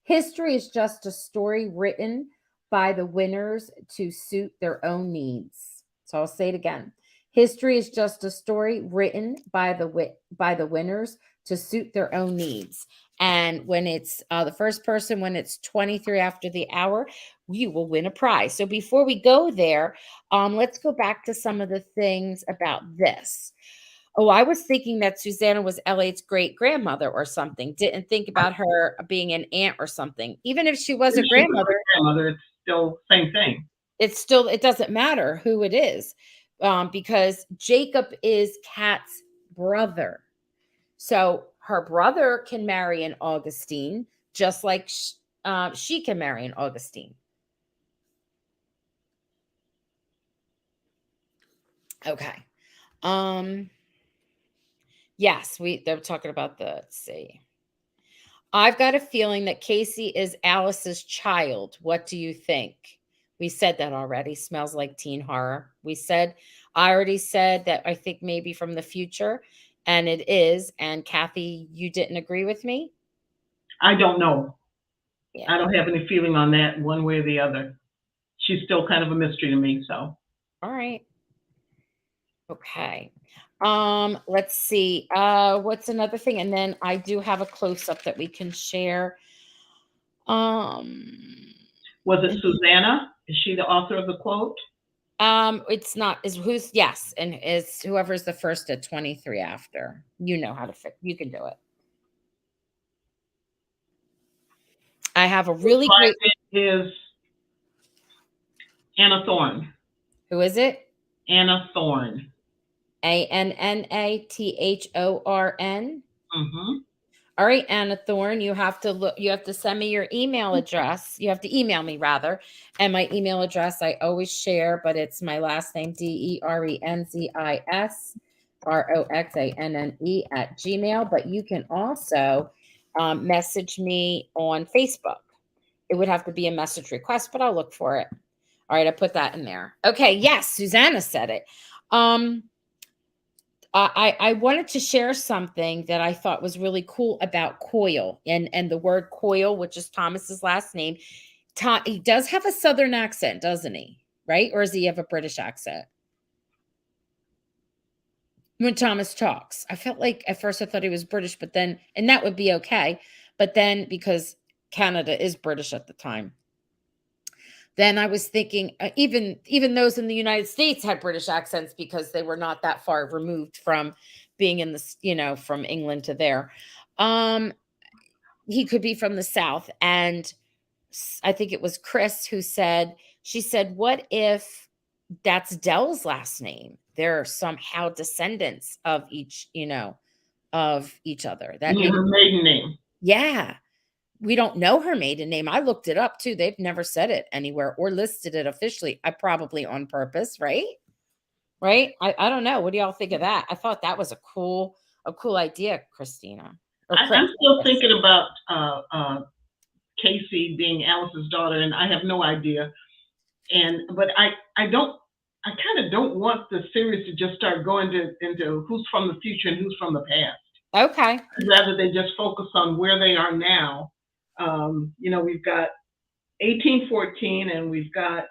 History is just a story written by the winners to suit their own needs. So I'll say it again. History is just a story written by the winners to suit their own needs. And when it's the first person, when it's 23 after the hour, you will win a prize. So before we go there, let's go back to some of the things about this. Oh, I was thinking that Susanna was Elliot's great grandmother or something. Didn't think about her being an aunt or something. Even if she was a If she was grandmother, a grandmother, it's still same thing. it doesn't matter who it is, because Jacob is Kat's brother. So her brother can marry an Augustine, just like she can marry an Augustine. Okay. Yes, they're talking about let's see. I've got a feeling that Casey is Alice's child. What do you think? We said that already. Smells like teen horror. I already said that I think maybe from the future, and it is. And Kathy, you didn't agree with me? I don't know. Yeah. I don't have any feeling on that one way or the other. She's still kind of a mystery to me, so. All right. Okay. Let's see. What's another thing? And then I do have a close-up that we can share. Was it Susanna? Is she the author of the quote? It's not is who's yes, and is whoever's the first at 23 after. You know how to fix, you can do it. I have a really great. It is Anna Thorne. Who is it? Anna Thorne. ANNATHORN. Mm-hmm. All right, Anna Thorne, you have to send me your email address. You have to email me rather. And my email address I always share, but it's my last name, DERENZISROXANNE@gmail. But you can also message me on Facebook. It would have to be a message request, but I'll look for it. All right, I put that in there. Okay, yes, Susanna said it. I wanted to share something that I thought was really cool about Coyle and the word Coyle, which is Thomas's last name. He does have a Southern accent, doesn't he? Right? Or does he have a British accent? When Thomas talks, I felt like at first I thought he was British, but then, and that would be okay. But then because Canada is British at the time, then I was thinking even those in the United States had British accents because they were not that far removed from being in the, from England to there. He could be from the South. And I think it was Chris who she said, what if that's Dell's last name? They're somehow descendants of each other. That her maiden name. Yeah. We don't know her maiden name. I looked it up too. They've never said it anywhere or listed it officially. I probably on purpose, right? Right? I don't know. What do y'all think of that? I thought that was a cool idea, Christina. I'm still thinking about Casey being Alice's daughter, and I have no idea. But I kind of don't want the series to just start going into who's from the future and who's from the past. Okay. I'd rather they just focus on where they are now. We've got 1814, and we've got,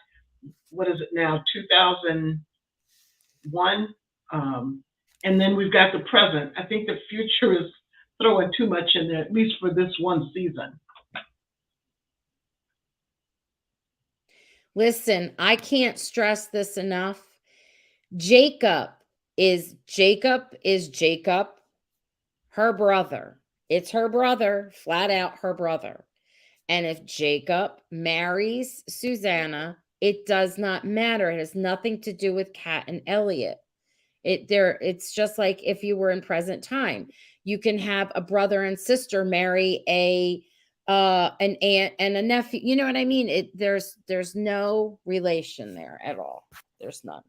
what is it now, 2001, and then we've got the present. I think the future is throwing too much in there, at least for this one season. Listen, I can't stress this enough. Jacob is Jacob, her brother. It's her brother, flat out her brother. And if Jacob marries Susanna, it does not matter. It has nothing to do with Kat and Elliot. It's just like if you were in present time. You can have a brother and sister marry an aunt and a nephew. You know what I mean? There's no relation there at all. There's none.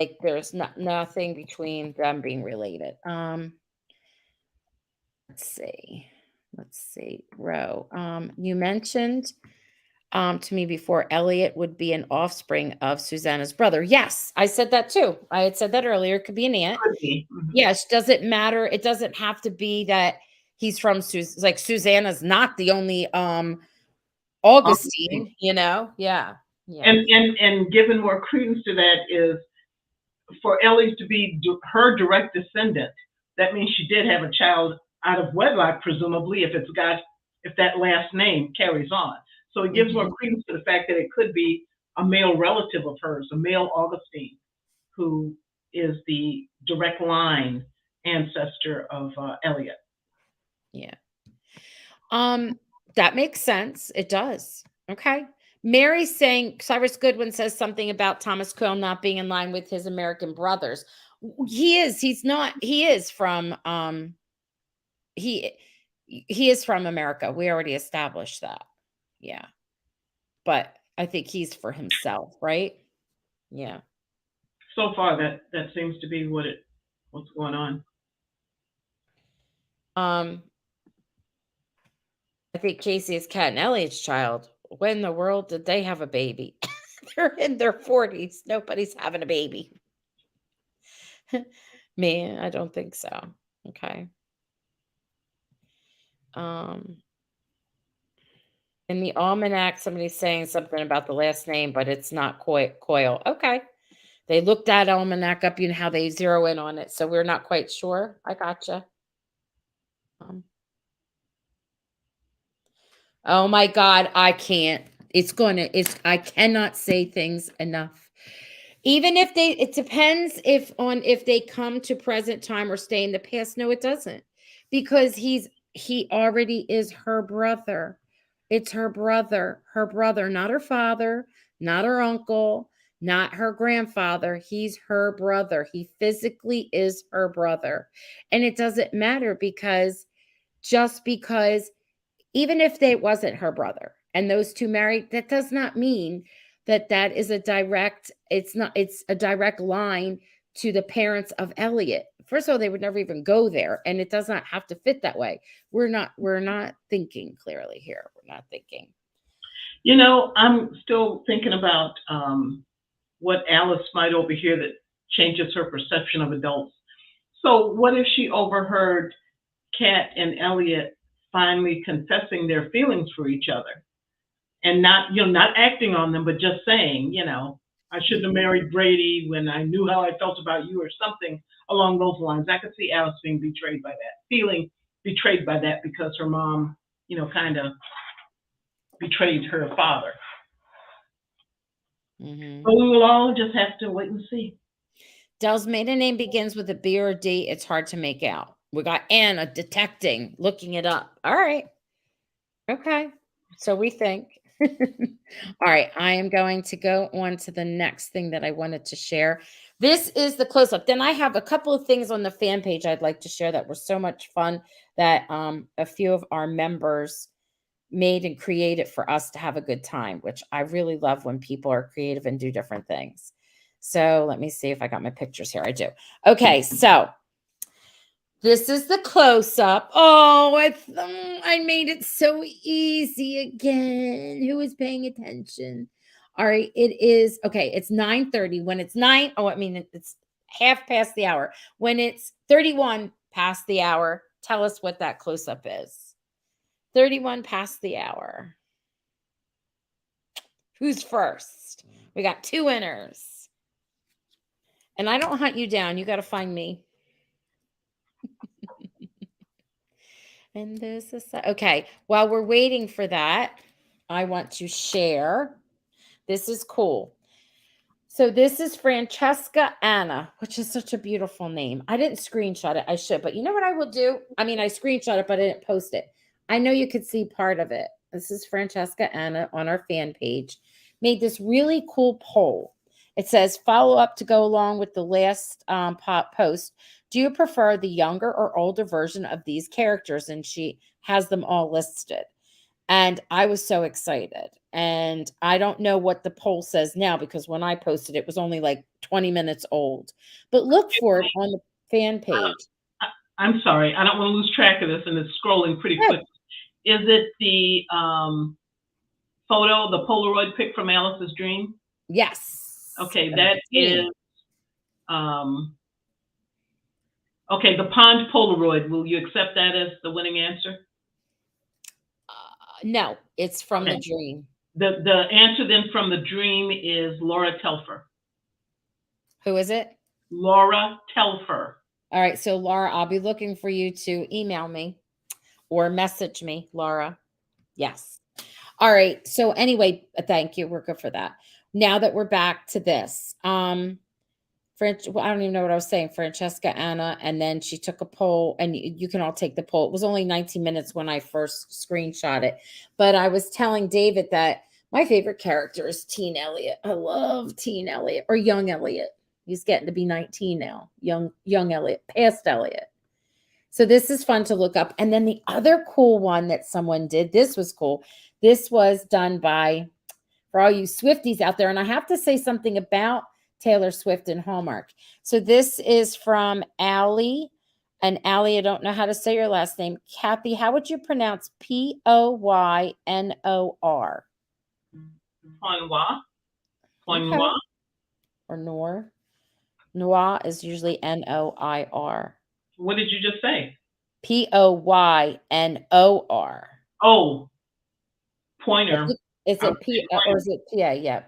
Like there's nothing between them being related. Let's see. Row. You mentioned to me before Elliot would be an offspring of Susanna's brother. Yes, I said that too. I had said that earlier. It could be an aunt. Could be. Mhm. Yes, does it matter? It doesn't have to be that he's from like Susanna's not the only Augustine, you know? Yeah. And given more credence to that is for Ellie to be her direct descendant. That means she did have a child out of wedlock, presumably, if that last name carries on. So it gives more credence to the fact that it could be a male relative of hers, a male Augustine, who is the direct line ancestor of Elliot. Yeah. That makes sense. It does. Okay. Mary's saying Cyrus Goodwin says something about Thomas Quill not being in line with his American brothers. He is. He's not. He is from he is from America. We already established that. Yeah. But I think he's for himself, right? Yeah. So far that seems to be what's going on. I think Casey is Kat and Elliot's child. When in the world did they have a baby? They're in their 40s. Nobody's having a baby. Me, I don't think so. Okay. In the almanac, somebody's saying something about the last name, but it's not Coyle. Okay. They looked that almanac up, you know how they zero in on it. So we're not quite sure. I gotcha. Oh my God, I can't. I cannot say things enough. Even if it depends if they come to present time or stay in the past. No, it doesn't. Because he already is her brother. It's her brother, not her father, not her uncle, not her grandfather. He's her brother. He physically is her brother. And it doesn't matter because even if they wasn't her brother and those two married, that does not mean that is it's a direct line to the parents of Elliot. First of all, they would never even go there, and it does not have to fit that way. We're not thinking clearly here. We're not thinking. You know, I'm still thinking about what Alice might overhear that changes her perception of adults. So what if she overheard Kat and Elliot finally confessing their feelings for each other and not acting on them, but just saying, I shouldn't have married Brady when I knew how I felt about you, or something along those lines. I could see Alice being betrayed by that, feeling betrayed by that because her mom, kind of betrayed her father. Mm-hmm. But we will all just have to wait and see. Dell's maiden name begins with a B or a D. It's hard to make out. We got Anna detecting, looking it up. All right. Okay. So we think. All right. I am going to go on to the next thing that I wanted to share. This is the close-up. Then I have a couple of things on the fan page I'd like to share that were so much fun that a few of our members made and created for us to have a good time, which I really love when people are creative and do different things. So let me see if I got my pictures here. I do. Okay, so this is the close-up. Oh, I made it so easy again. Who is paying attention? All right, it is, okay, it's 9:30. When it's it's half past the hour. When it's 31 past the hour, tell us what that close-up is. 31 past the hour. Who's first? We got 2 winners. And I don't hunt you down. You got to find me. And this is okay. While we're waiting for that, I want to share. This is cool. So this is Francesca Anna, which is such a beautiful name. I didn't screenshot it. I should, but you know what I will do? I mean, I screenshot it, but I didn't post it. I know you could see part of it. This is Francesca Anna on our fan page. Made this really cool poll. It says, follow up to go along with the last post. Do you prefer the younger or older version of these characters? And she has them all listed. And I was so excited. And I don't know what the poll says now, because when I posted it was only like 20 minutes old. But look for it on the fan page. I'm sorry. I don't want to lose track of this, and it's scrolling pretty quick. Is it the photo, the Polaroid pic from Alice's Dream? Yes. Okay, that is okay, the Pond Polaroid. Will you accept that as the winning answer? No, it's from the Dream. The answer then from the Dream is Laura Telfer. Who is it? Laura Telfer. All right, so Laura, I'll be looking for you to email me or message me, Laura. Yes. All right. So anyway, thank you. We're good for that. Now that we're back to this, I don't even know what I was saying. Francesca Anna, and then she took a poll, and you can all take the poll. It was only 19 minutes when I first screenshot it, but I was telling David that my favorite character is Teen Elliott. I love Teen Elliott, or Young Elliott. He's getting to be 19 now. Young Elliott, past Elliott. So this is fun to look up. And then the other cool one that someone did, this was cool. This was done by, for all you Swifties out there, and I have to say something about Taylor Swift and Hallmark. So this is from Allie. And Allie, I don't know how to say your last name. Kathy, how would you pronounce Poynor? Poynor. Or Nor. Noir is usually Noir. What did you just say? Poynor. Oh, Pointer. Is it P or is it PA? Yeah.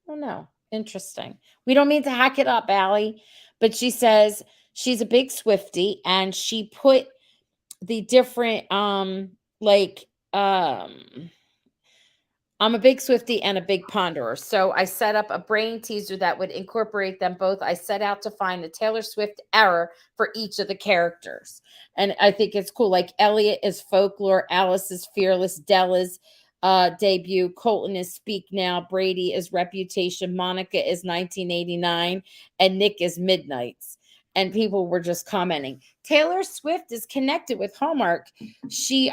Oh no. Interesting. We don't mean to hack it up, Allie, but she says she's a big Swiftie, and she put the different I'm a big Swiftie and a big Ponderer. So I set up a brain teaser that would incorporate them both. I set out to find a Taylor Swift error for each of the characters. And I think it's cool. Like Elliot is folklore, Alice is fearless, Della's debut, Colton is Speak Now, Brady is Reputation, Monica is 1989, and Nick is Midnights. And people were just commenting. Taylor Swift is connected with Hallmark. She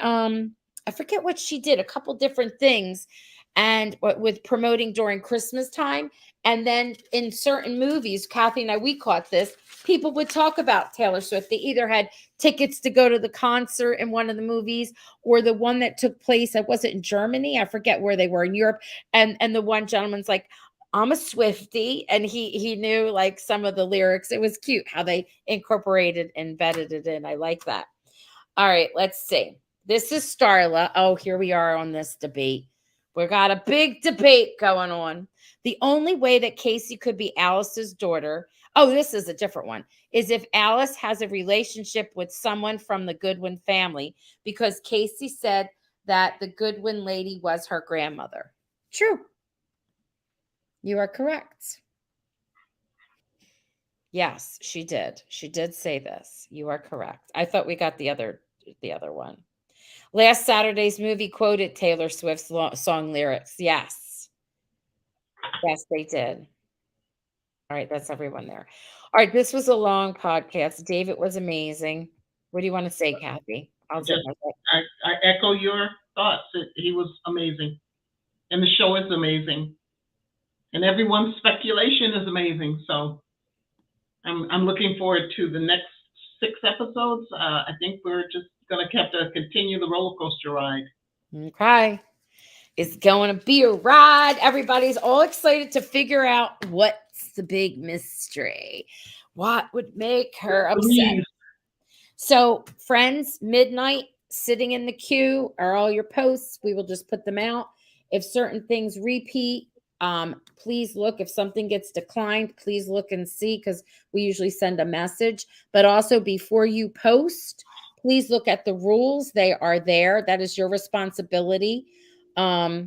I forget what she did, a couple different things, and with promoting during Christmas time. And then in certain movies, Kathy and I, we caught this, people would talk about Taylor Swift. They either had tickets to go to the concert in one of the movies, or the one that took place, was it in Germany? I forget where they were, in Europe. And the one gentleman's like, I'm a Swiftie, and he knew like some of the lyrics. It was cute how they incorporated, embedded it in. I like that. All right, let's see. This is Starla. Oh, here we are on this debate. We got a big debate going on. The only way that Casey could be Alice's daughter, oh, this is a different one, is if Alice has a relationship with someone from the Goodwin family, because Casey said that the Goodwin lady was her grandmother. True. You are correct. Yes, she did. She did say this. You are correct. I thought we got the other one. Last Saturday's movie quoted Taylor Swift's song lyrics. Yes. Yes, they did. All right, that's everyone there. All right, this was a long podcast. David was amazing. What do you want to say, Kathy? I echo your thoughts. He was amazing. And the show is amazing. And everyone's speculation is amazing. So I'm looking forward to the next 6 episodes. I think we're just going to have to continue the roller coaster ride. Okay. It's going to be a ride. Everybody's all excited to figure out what's the big mystery. What would make her upset? So, friends, midnight, sitting in the queue are all your posts. We will just put them out. If certain things repeat, Please look if something gets declined, please look and see, because we usually send a message. But also before you post, please look at the rules. They are there. That is your responsibility. Yeah.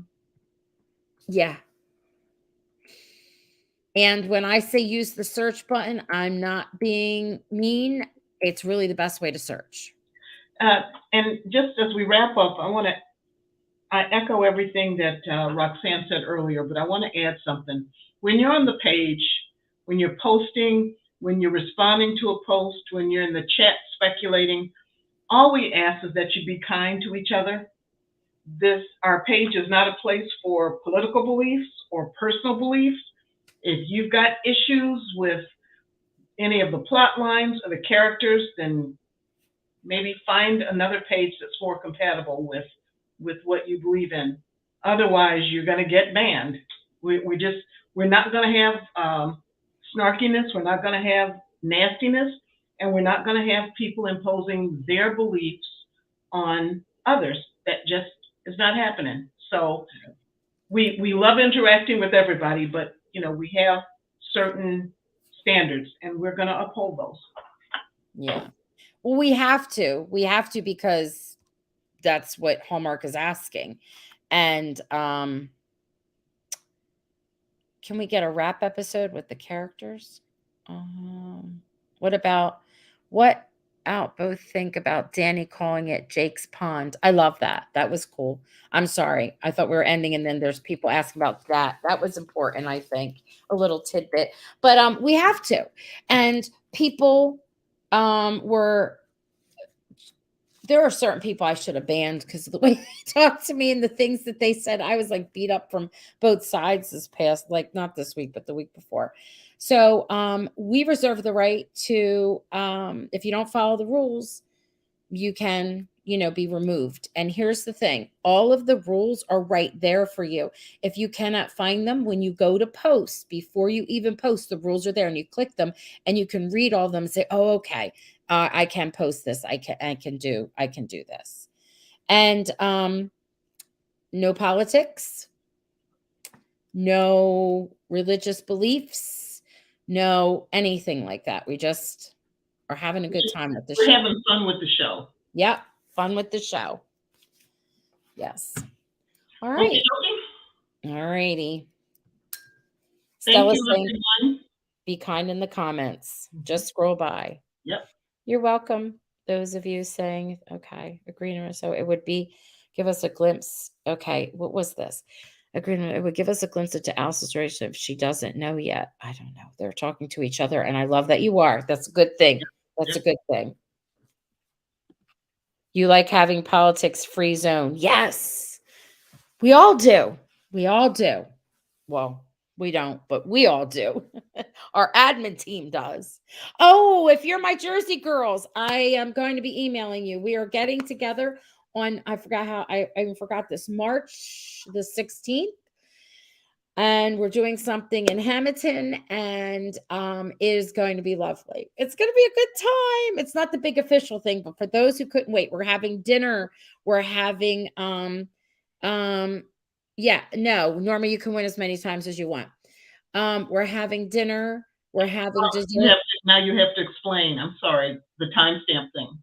And when I say use the search button, I'm not being mean. It's really the best way to search. And just as we wrap up, I echo everything that Roxanne said earlier, but I want to add something. When you're on the page, when you're posting, when you're responding to a post, when you're in the chat speculating, all we ask is that you be kind to each other. Our page is not a place for political beliefs or personal beliefs. If you've got issues with any of the plot lines or the characters, then maybe find another page that's more compatible with what you believe in. Otherwise, you're going to get banned. We're not going to have snarkiness. We're not going to have nastiness, and we're not going to have people imposing their beliefs on others. That just is not happening. So we love interacting with everybody, but we have certain standards, and we're going to uphold those. Yeah. Well, we have to because that's what Hallmark is asking. And can we get a wrap episode with the characters? What both think about Danny calling it Jake's Pond? I love that. That was cool. I'm sorry. I thought we were ending, and then there's people asking about that. That was important, I think, a little tidbit. But we have to. And people there are certain people I should have banned because of the way they talked to me and the things that they said. I was like beat up from both sides this past, like not this week, but the week before. So we reserve the right to, if you don't follow the rules, you can, be removed. And here's the thing. All of the rules are right there for you. If you cannot find them, when you go to post, before you even post, the rules are there, and you click them and you can read all of them and say, oh, okay. I can post this. I can do this. And no politics, no religious beliefs, no anything like that. We just are having a good time with the show. We're having fun with the show. Yep, fun with the show. Yes. All right. Okay. All righty. Thank you, everyone. Be kind in the comments. Just scroll by. Yep. You're welcome. Those of you saying, okay, agreement. So it would give us a glimpse. Okay, what was this? Agreement. It would give us a glimpse into Alice's relationship if she doesn't know yet. I don't know. They're talking to each other, and I love that you are. That's a good thing. That's a good thing. You like having politics-free zone. Yes. We all do. We all do. Well, we don't, but we all do. Our admin team does. Oh, if you're my Jersey girls, I am going to be emailing you. We are getting together on, I even forgot this, March the 16th. And we're doing something in Hamilton, and it is going to be lovely. It's going to be a good time. It's not the big official thing, but for those who couldn't wait, we're having dinner. We're having yeah, no, Norma, you can win as many times as you want. We're having dinner. We're having dessert. Now you have to explain. I'm sorry, the timestamp thing.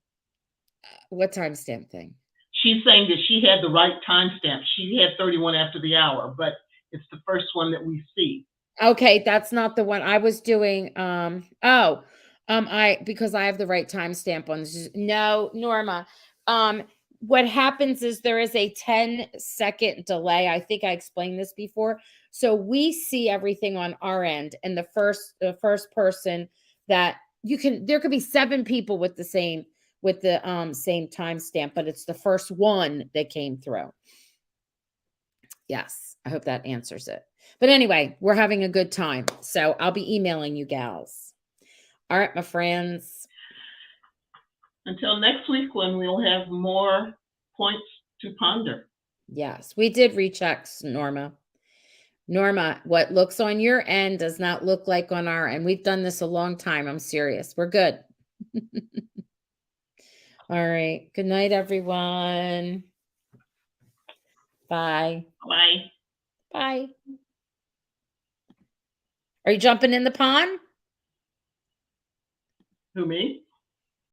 What timestamp thing? She's saying that she had the right timestamp. She had 31 after the hour, but it's the first one that we see. Okay, that's not the one I was doing. Because I have the right timestamp on this. No, Norma. What happens is there is a 10-second delay. I think I explained this before. So we see everything on our end, and the first person that there could be 7 people with the same timestamp, but it's the first one that came through. Yes, I hope that answers it. But anyway, we're having a good time. So I'll be emailing you gals. All right, my friends. Until next week, when we'll have more points to ponder. Yes, we did recheck, Norma. Norma, what looks on your end does not look like on our end. We've done this a long time. I'm serious. We're good. All right. Good night, everyone. 拜。拜。拜。Are you jumping in the pond? Who, me?